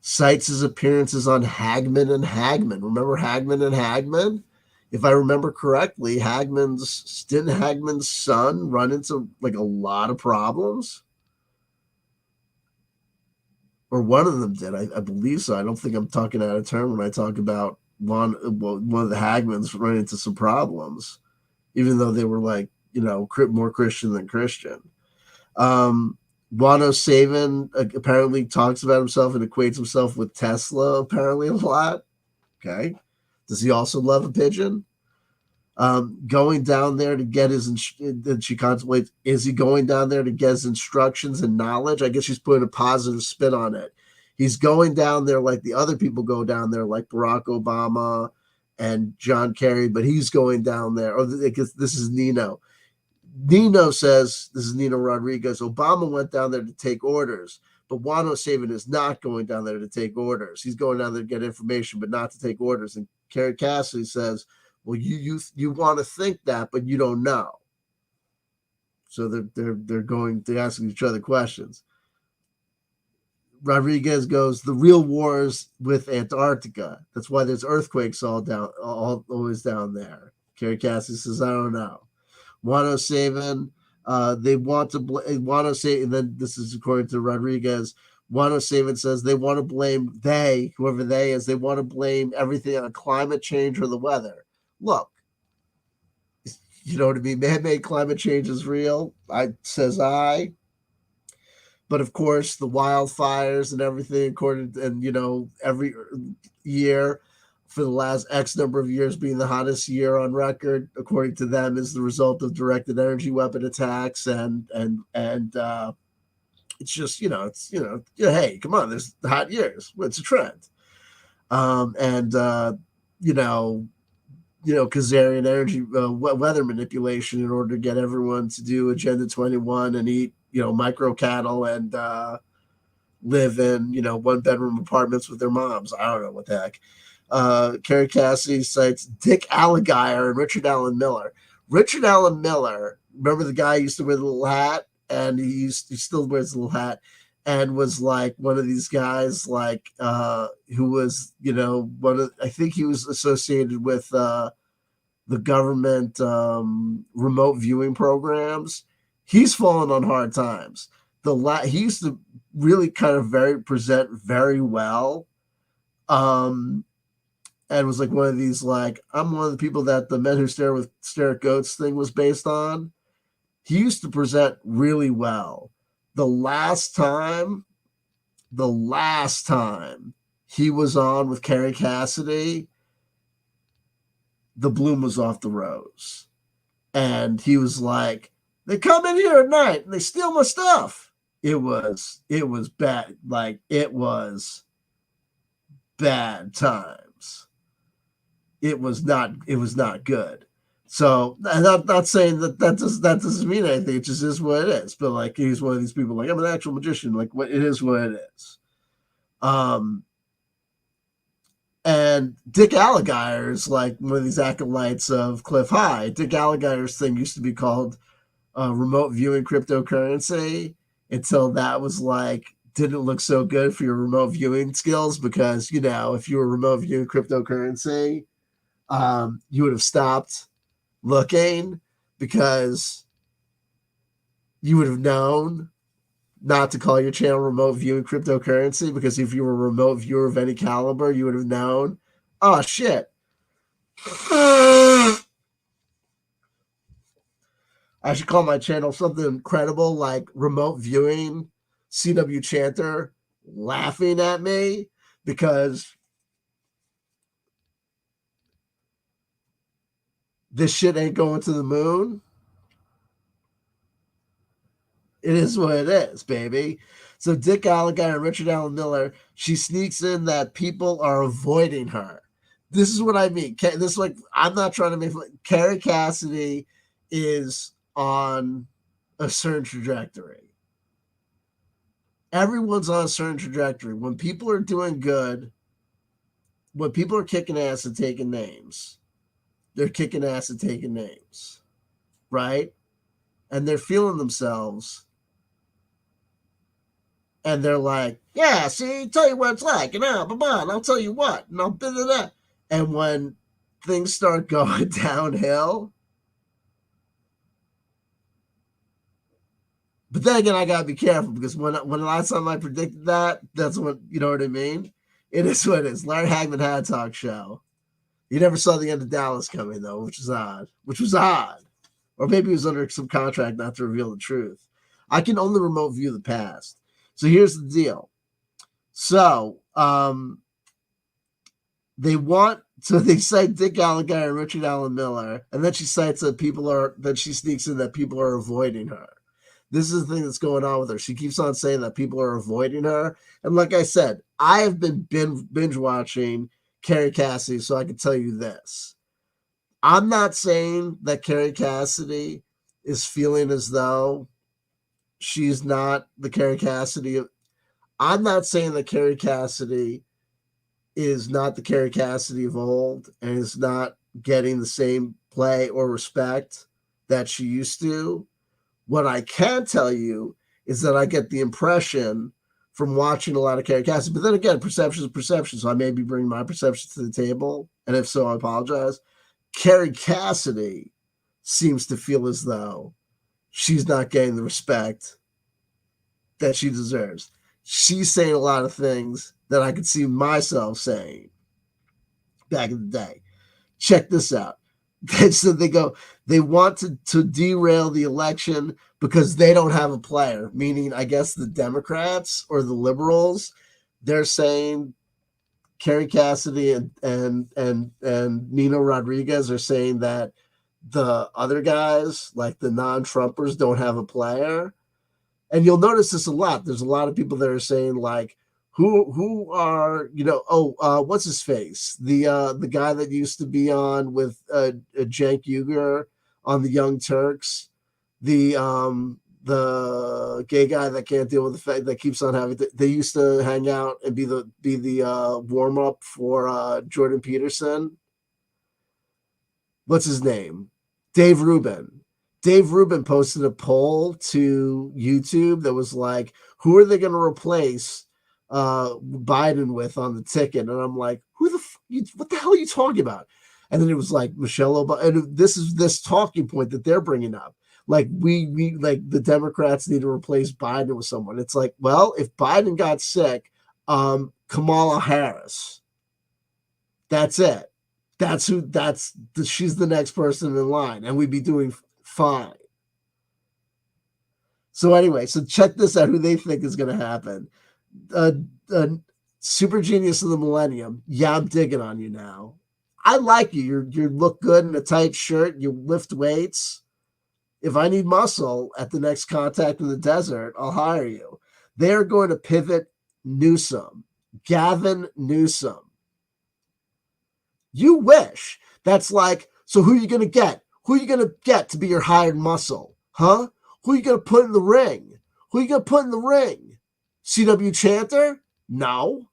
Cites his appearances on Hagman and Hagman. Remember Hagman and Hagman? If I remember correctly, didn't Hagman's son run into like a lot of problems? Or one of them did. I believe so. I don't think I'm talking out of turn when I talk about one of the Hagmans running into some problems, even though they were like, more Christian than Christian. Juan Savin apparently talks about himself and equates himself with Tesla apparently a lot. Okay. Does he also love a pigeon? Going down there to get she contemplates, is he going down there to get his instructions and knowledge? I guess she's putting a positive spin on it. He's going down there like the other people go down there, like Barack Obama and John Kerry, but he's going down there. This is Nino. Nino says, this is Nino Rodriguez, Obama went down there to take orders, but Juan Savin is not going down there to take orders. He's going down there to get information, but not to take orders. And Kerry Cassidy says, well, you want to think that, but you don't know. So they're asking each other questions. Rodriguez goes, the real war is with Antarctica. That's why there's earthquakes always down there. Kerry Cassidy says, I don't know. Juan Savin, they want to blame Juan Savin, and then this is according to Rodriguez. Juan Savin says they want to blame whoever they is, they want to blame everything on climate change or the weather. Look, you know what I mean? Man-made climate change is real. Says I. But of course, the wildfires and everything, every year for the last X number of years being the hottest year on record, according to them, is the result of directed energy weapon attacks. And it's just, hey, come on, there's hot years. It's a trend. Kazarian energy weather manipulation in order to get everyone to do Agenda 21 and eat, micro cattle and live in, one-bedroom apartments with their moms. I don't know what the heck. Kerry Cassidy cites Dick Allegier and Richard Allen Miller. Richard Allen Miller, remember the guy who used to wear the little hat? And he still wears a little hat and was like one of these guys, like who was, I think he was associated with the government remote viewing programs. He's fallen on hard times. He used to really kind of present very well. And was like one of these, like, I'm one of the people that the Men Who Stare at Goats thing was based on. He used to present really well. The last time he was on with Kerry Cassidy, the bloom was off the rose. And he was like, they come in here at night and they steal my stuff. It was bad. Like, it was bad times. It was not good. So I'm not saying that doesn't mean anything. It just is what it is. But like, he's one of these people, like, I'm an actual magician. Like, it is what it is. And Dick Allegier is like one of these acolytes of Clif High. Dick Allegier's thing used to be called remote viewing cryptocurrency until that was like didn't look so good for your remote viewing skills because, you know, if you were remote viewing cryptocurrency, you would have stopped looking because you would have known not to call your channel remote viewing cryptocurrency, because if you were a remote viewer of any caliber, you would have known, oh shit. I should call my channel something incredible like remote viewing CW Chanter laughing at me because this shit ain't going to the moon. It is what it is, baby. So Dick Gallagher and Richard Allen Miller, she sneaks in that people are avoiding her. This is what I mean. This is like, I'm not trying to make Kerry Cassidy is on a certain trajectory. Everyone's on a certain trajectory. When people are doing good, when people are kicking ass and taking names, they're kicking ass and taking names, right? And they're feeling themselves. And they're like, yeah, see, tell you what it's like, you know, blah, I'll tell you what, and I'll blah, blah, blah. And when things start going downhill, but then again, I gotta be careful because when the last time I predicted that, that's what, you know what I mean? It is what it is. Larry Hagman had a talk show. You never saw the end of Dallas coming, though, which was odd. Or maybe he was under some contract not to reveal the truth. I can only remote view the past. So here's the deal. So they cite Dick Gallagher and Richard Allen Miller, and then she cites that she sneaks in that people are avoiding her. This is the thing that's going on with her. She keeps on saying that people are avoiding her. And like I said, I have been binge watching Kerry Cassidy, so I can tell you this. I'm not saying that Kerry Cassidy is feeling as though she's not the Kerry Cassidy. I'm not saying that Kerry Cassidy is not the Kerry Cassidy of old and is not getting the same play or respect that she used to. What I can tell you is that I get the impression from watching a lot of Kerry Cassidy, but then again, perception is perception, so I may be bringing my perception to the table, and if so, I apologize. Kerry Cassidy seems to feel as though she's not getting the respect that she deserves. She's saying a lot of things that I could see myself saying back in the day. Check this out. So they want to derail the election because they don't have a player, meaning I guess the Democrats or the liberals, they're saying Kerry Cassidy and Nino Rodriguez are saying that the other guys, like the non-Trumpers, don't have a player. And you'll notice this a lot. There's a lot of people that are saying like, who are, you know, what's his face? The guy that used to be on with Cenk Uygur on the Young Turks, the gay guy that can't deal with the fact that keeps on having. They used to hang out and be the warm up for Jordan Peterson. What's his name? Dave Rubin. Dave Rubin posted a poll to YouTube that was like, who are they going to replace Biden with on the ticket? And I'm like, what the hell are you talking about? And then it was like Michelle Obama. And this is this talking point that they're bringing up. Like we like the Democrats need to replace Biden with someone. It's like, well, if Biden got sick, Kamala Harris. That's it. She's the next person in line, and we'd be doing fine. So anyway, so check this out, who they think is going to happen. Super Genius of the Millennium. Yeah, I'm digging on you now. I like you. You look good in a tight shirt. You lift weights. If I need muscle at the next contact in the desert, I'll hire you. They're going to pivot Newsom. Gavin Newsom. You wish. That's like, so who are you going to get? Who are you going to get to be your hired muscle? Huh? Who are you going to put in the ring? Who are you going to put in the ring? CW Chanter? No.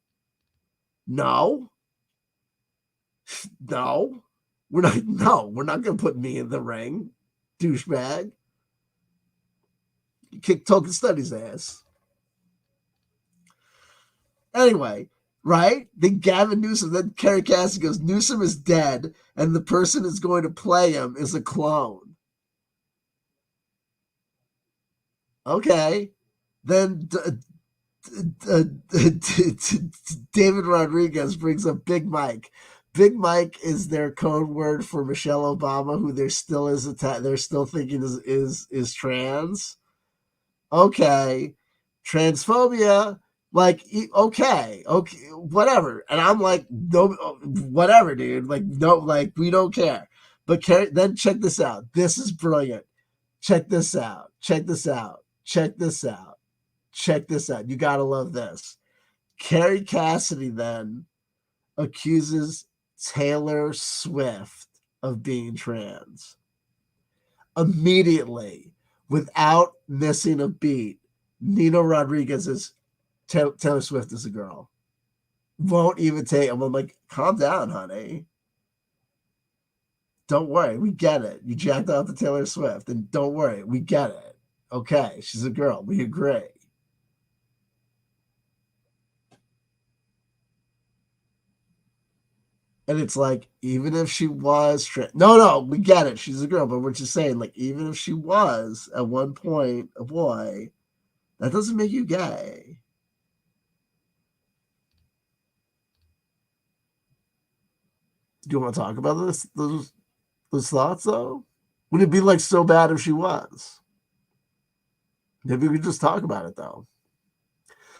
We're not going to put me in the ring. Douchebag. You kick Token Studies' ass. Anyway, right? Then Gavin Newsom, then Kerry Cassidy goes, Newsom is dead, and the person is going to play him is a clone. Okay. Then David Rodriguez brings up Big Mike. Big Mike is their code word for Michelle Obama, who they're still thinking is trans. Okay, transphobia, like okay, whatever. And I'm like, no, whatever, dude. Like, no, like we don't care. But then check this out. This is brilliant. Check this out. Check this out. Check this out. Check this out. You gotta love this. Kerry Cassidy then accuses Taylor Swift of being trans. Immediately, without missing a beat, Nino Rodriguez is Taylor Swift is a girl. Won't even take. I'm like, calm down, honey. Don't worry, we get it. You jacked off to Taylor Swift, and don't worry, we get it. Okay, she's a girl. We agree. And it's like, even if she was no, we get it. She's a girl, but we're just saying, like, even if she was at one point a boy, that doesn't make you gay. Do you want to talk about those thoughts though? Would it be like so bad if she was? Maybe we could just talk about it though.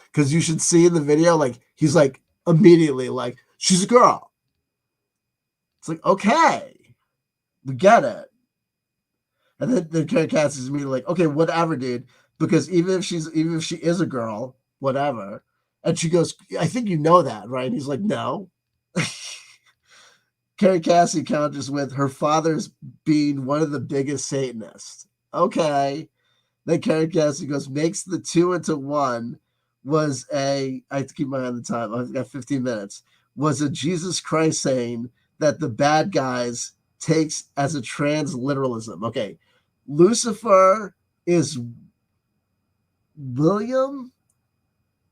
Because you should see in the video, like, he's like immediately like, she's a girl. It's like, okay, we get it. And then the Kerry Cassidy's immediately like, okay, whatever, dude. Because even if she is a girl, whatever. And she goes, I think you know that, right? And he's like, no. Kerry Cassidy counters with her father's being one of the biggest Satanists. Okay. Then Kerry Cassidy goes, makes the two into one was I have to keep my eye on the time. I've got 15 minutes. Was a Jesus Christ saying that the bad guys takes as a transliteralism. Okay. Lucifer is William.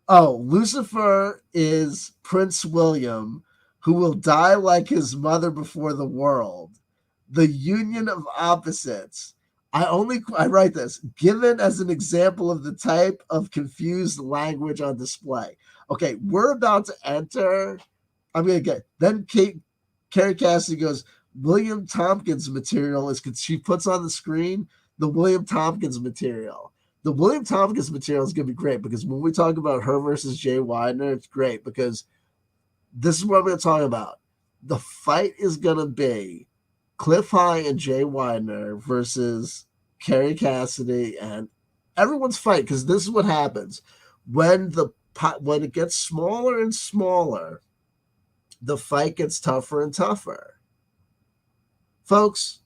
Oh, Lucifer is Prince William, who will die like his mother before the world. The union of opposites. I write this given as an example of the type of confused language on display. Okay, we're about to enter. I'm gonna get then. Kerry Cassidy goes, William Tompkins material is, she puts on the screen the William Tompkins material. The William Tompkins material is going to be great because when we talk about her versus Jay Widener, it's great because this is what I'm going to talk about. The fight is going to be Clif High and Jay Widener versus Kerry Cassidy and everyone's fight, because this is what happens when it gets smaller and smaller, the fight gets tougher and tougher. Folks,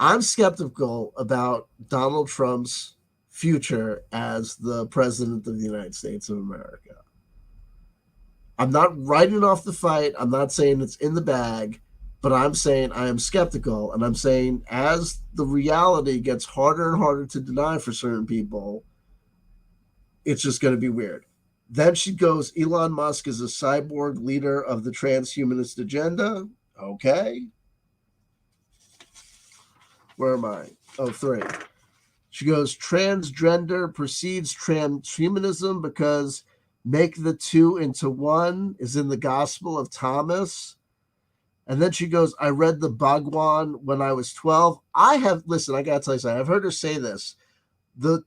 I'm skeptical about Donald Trump's future as the president of the United States of America. I'm not writing off the fight. I'm not saying it's in the bag, but I'm saying I am skeptical. And I'm saying as the reality gets harder and harder to deny for certain people, it's just going to be weird. Then she goes, Elon Musk is a cyborg leader of the transhumanist agenda. Okay. Where am I? Oh, 3. She goes, transgender precedes transhumanism because make the two into one is in the Gospel of Thomas. And then she goes, I read the Bhagwan when I was 12. I got to tell you something. I've heard her say this. The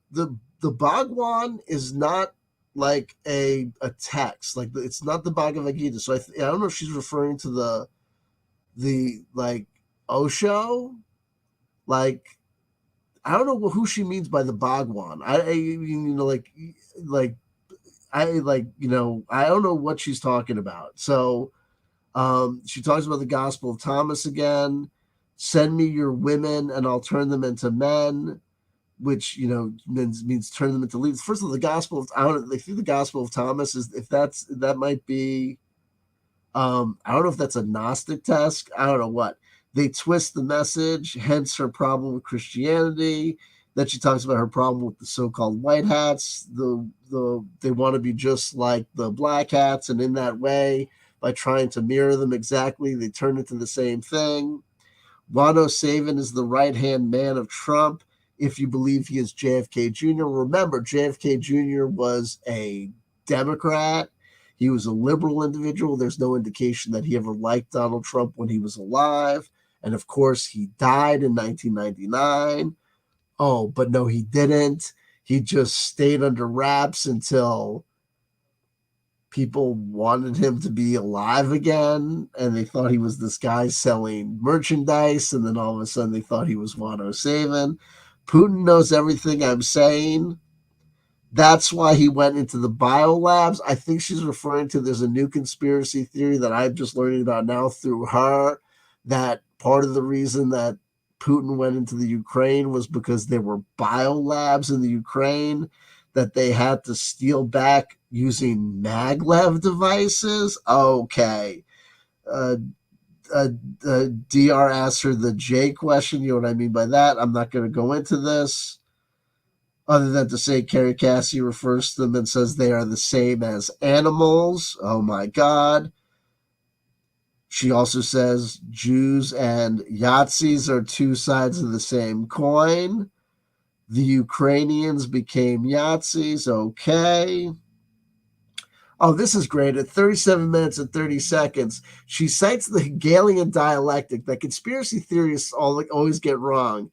Bhagwan is not like a text. Like, it's not the Bhagavad Gita. So I don't know if she's referring to the like Osho. Like, I don't know who she means by the Bhagwan. I don't know what she's talking about. So she talks about the Gospel of Thomas again. Send me your women and I'll turn them into men, which, means turn them into leaders. First of all, the Gospel of, I think the Gospel of Thomas is, that might be, I don't know if that's a Gnostic text. I don't know what. They twist the message, hence her problem with Christianity. Then she talks about her problem with the so-called white hats. They want to be just like the black hats, and in that way, by trying to mirror them exactly, they turn into the same thing. Juan Savin is the right-hand man of Trump if you believe he is JFK Jr. Remember, JFK Jr. was a Democrat. He was a liberal individual. There's no indication that he ever liked Donald Trump when he was alive. And of course, he died in 1999. Oh, but no, he didn't. He just stayed under wraps until people wanted him to be alive again, and they thought he was this guy selling merchandise, and then all of a sudden they thought he was Juan Savin. Putin knows everything I'm saying. That's why he went into the biolabs. I think she's referring to there's a new conspiracy theory that I'm just learning about now through her, that part of the reason that Putin went into the Ukraine was because there were biolabs in the Ukraine that they had to steal back using maglev devices. Okay. Uh, DR asked her the J question. You know what I mean by that? I'm not going to go into this other than to say Kerry Cassidy refers to them and says they are the same as animals. Oh my God. She also says Jews and Yahtzees are two sides of the same coin. The Ukrainians became Yahtzees. Okay. Oh, this is great. At 37 minutes and 30 seconds, she cites the Hegelian dialectic that conspiracy theorists always get wrong.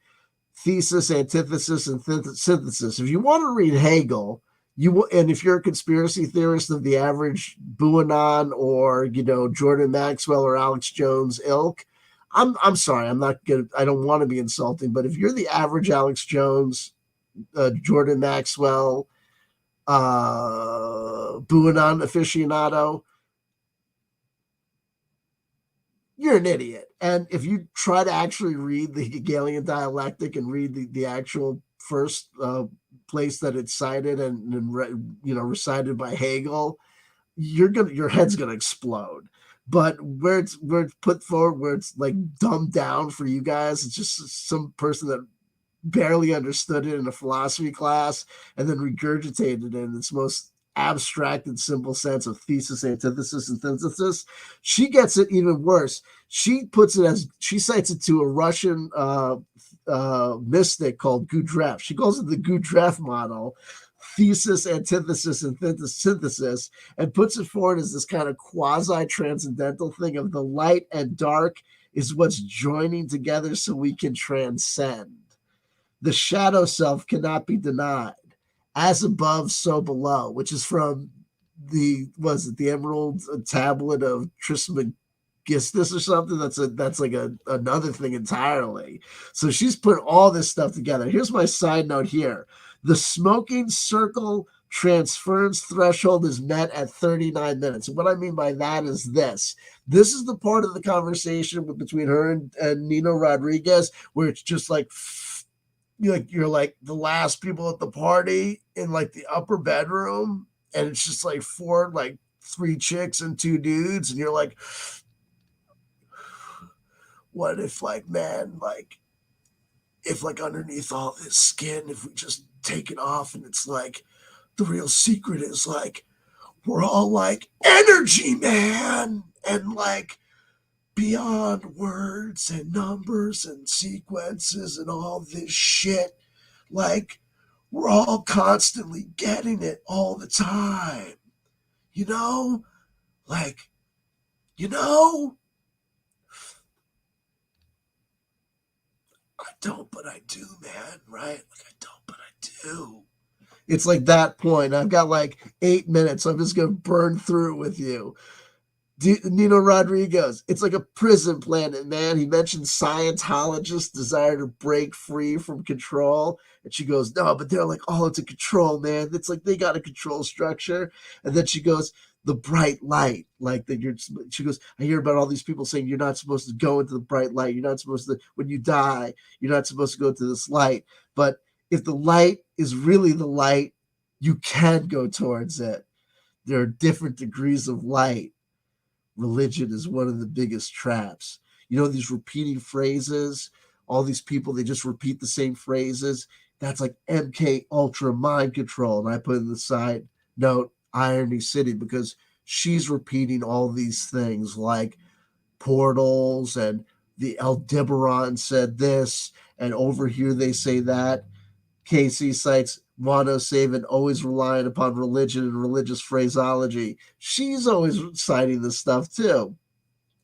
Thesis, antithesis, and synthesis. If you want to read Hegel, and if you're a conspiracy theorist of the average Buanon or Jordan Maxwell or Alex Jones ilk, I'm sorry, I'm not good. I don't want to be insulting, but if you're the average Alex Jones, Jordan Maxwell, Buanon aficionado, you're an idiot. And if you try to actually read the Hegelian dialectic and read the actual first place that it's cited and recited by Hegel, your head's gonna explode. But where it's put forward, where it's like dumbed down for you guys, it's just some person that barely understood it in a philosophy class and then regurgitated it in its most abstract and simple sense of thesis, antithesis, and synthesis. She gets it even worse. She cites it to a Russian mystic called Gurdjieff. She calls it the Gurdjieff model, thesis, antithesis, and synthesis, and puts it forward as this kind of quasi-transcendental thing of the light and dark is what's joining together so we can transcend. The shadow self cannot be denied. As above, so below, which is from the Emerald Tablet of Trismegistus or something. That's like another thing entirely. So she's put all this stuff together. Here's my side note here. The smoking circle transference threshold is met at 39 minutes. And what I mean by that is this. This is the part of the conversation between her and Nino Rodriguez where it's just like, you're like the last people at the party in like the upper bedroom, and it's just like three chicks and two dudes, and you're like, what if if underneath all this skin, if we just take it off and it's like the real secret is like we're all like energy, man, and like beyond words and numbers and sequences and all this shit. Like, we're all constantly getting it all the time. Like, I don't, but I do, man, right? Like, I don't, but I do. It's like that point. I've got like 8 minutes. So I'm just going to burn through it with you. Nino Rodriguez, it's like a prison planet, man. He mentioned Scientologists' desire to break free from control. And she goes, no, but they're like all into control, man. It's like they got a control structure. And then she goes, the bright light. She goes, I hear about all these people saying you're not supposed to go into the bright light. You're not supposed to, when you die, you're not supposed to go to this light. But if the light is really the light, you can go towards it. There are different degrees of light. Religion is one of the biggest traps. These repeating phrases, all these people, they just repeat the same phrases. That's like MK Ultra mind control. And I put in the side note Irony City because she's repeating all these things like portals and the Aldebaran said this, and over here they say that. Casey cites Wano Savin always relying upon religion and religious phraseology. She's always citing this stuff too.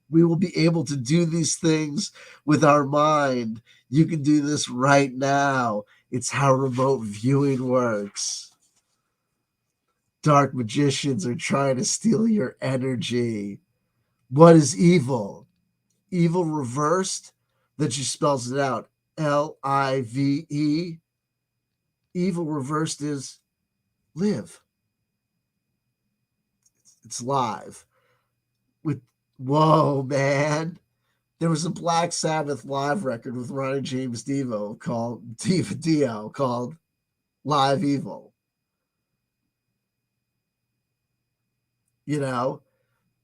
We will be able to do these things with our mind. You can do this right now. It's how remote viewing works. Dark magicians are trying to steal your energy. What is evil? Evil reversed? Then she spells it out. Live. Evil reversed is live. It's live. With whoa, man. There was a Black Sabbath live record with Ronnie James Dio called Live Evil. You know,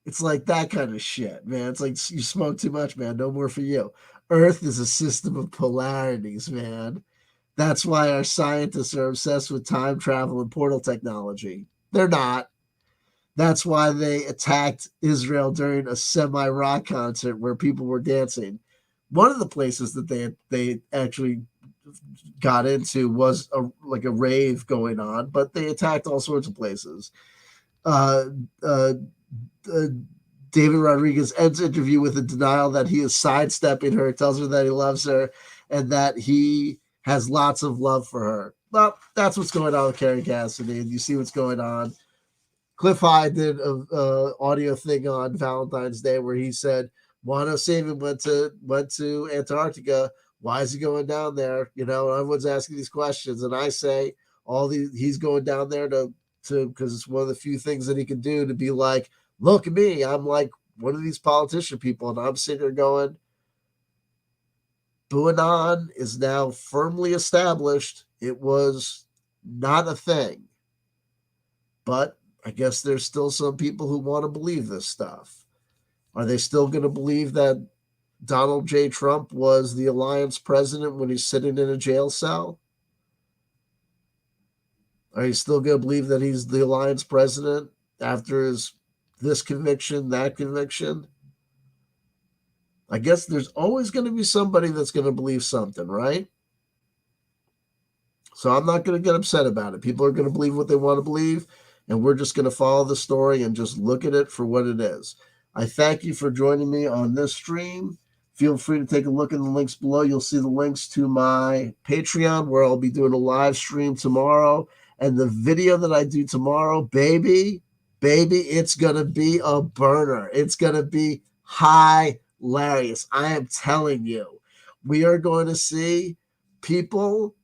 it's like that kind of shit, man. It's like you smoke too much, man. No more for you. Earth is a system of polarities, man. That's why our scientists are obsessed with time travel and portal technology. They're not. That's why they attacked Israel during a semi-rock concert where people were dancing. One of the places that they actually got into was like a rave going on, but they attacked all sorts of places. Uh, uh, uh, David Rodriguez ends interview with a denial that he is sidestepping her, tells her that he loves her, and that he has lots of love for her. Well, that's what's going on with Kerry Cassidy, and you see what's going on. Clif did a audio thing on Valentine's Day where he said, Wano Savin went to Antarctica. Why is he going down there? You know, everyone's asking these questions, and I say he's going down there to because it's one of the few things that he can do to be like, look at me, I'm like one of these politician people, and I'm sitting there going, Buanon is now firmly established. It was not a thing, but I guess there's still some people who want to believe this stuff. Are they still going to believe that Donald J. Trump was the alliance president when he's sitting in a jail cell? Are you still going to believe that he's the alliance president after this conviction, that conviction? I guess there's always going to be somebody that's going to believe something, right? So I'm not going to get upset about it. People are going to believe what they want to believe, and we're just going to follow the story and just look at it for what it is. I thank you for joining me on this stream. Feel free to take a look in the links below. You'll see the links to my Patreon, where I'll be doing a live stream tomorrow. And the video that I do tomorrow, baby, it's going to be a burner. It's going to be hilarious. I am telling you. We are going to see people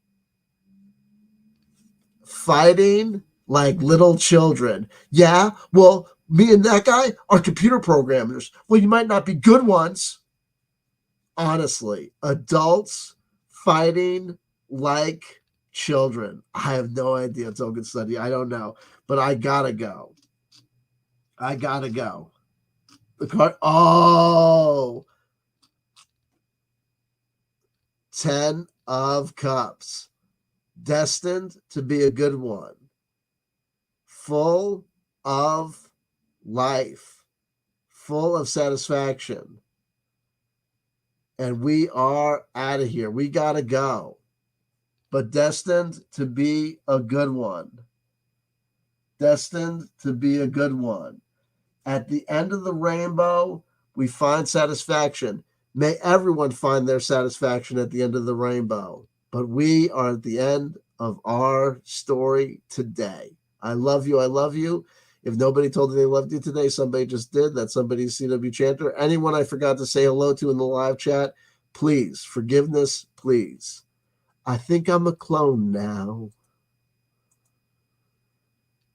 fighting like little children. Yeah, well, me and that guy are computer programmers. Well, you might not be good ones. Honestly, adults fighting like children. I have no idea. Token study. I don't know, but I gotta go. The card. Oh, 10 of Cups. Destined to be a good one. Full of life. Full of satisfaction. And we are out of here. We got to go. But destined to be a good one. Destined to be a good one. At the end of the rainbow, we find satisfaction. May everyone find their satisfaction at the end of the rainbow. But we are at the end of our story today. I love you. I love you. If nobody told you they loved you today, somebody just did. That's somebody's CW Chanter. Anyone I forgot to say hello to in the live chat, please, forgiveness, please. I think I'm a clone now.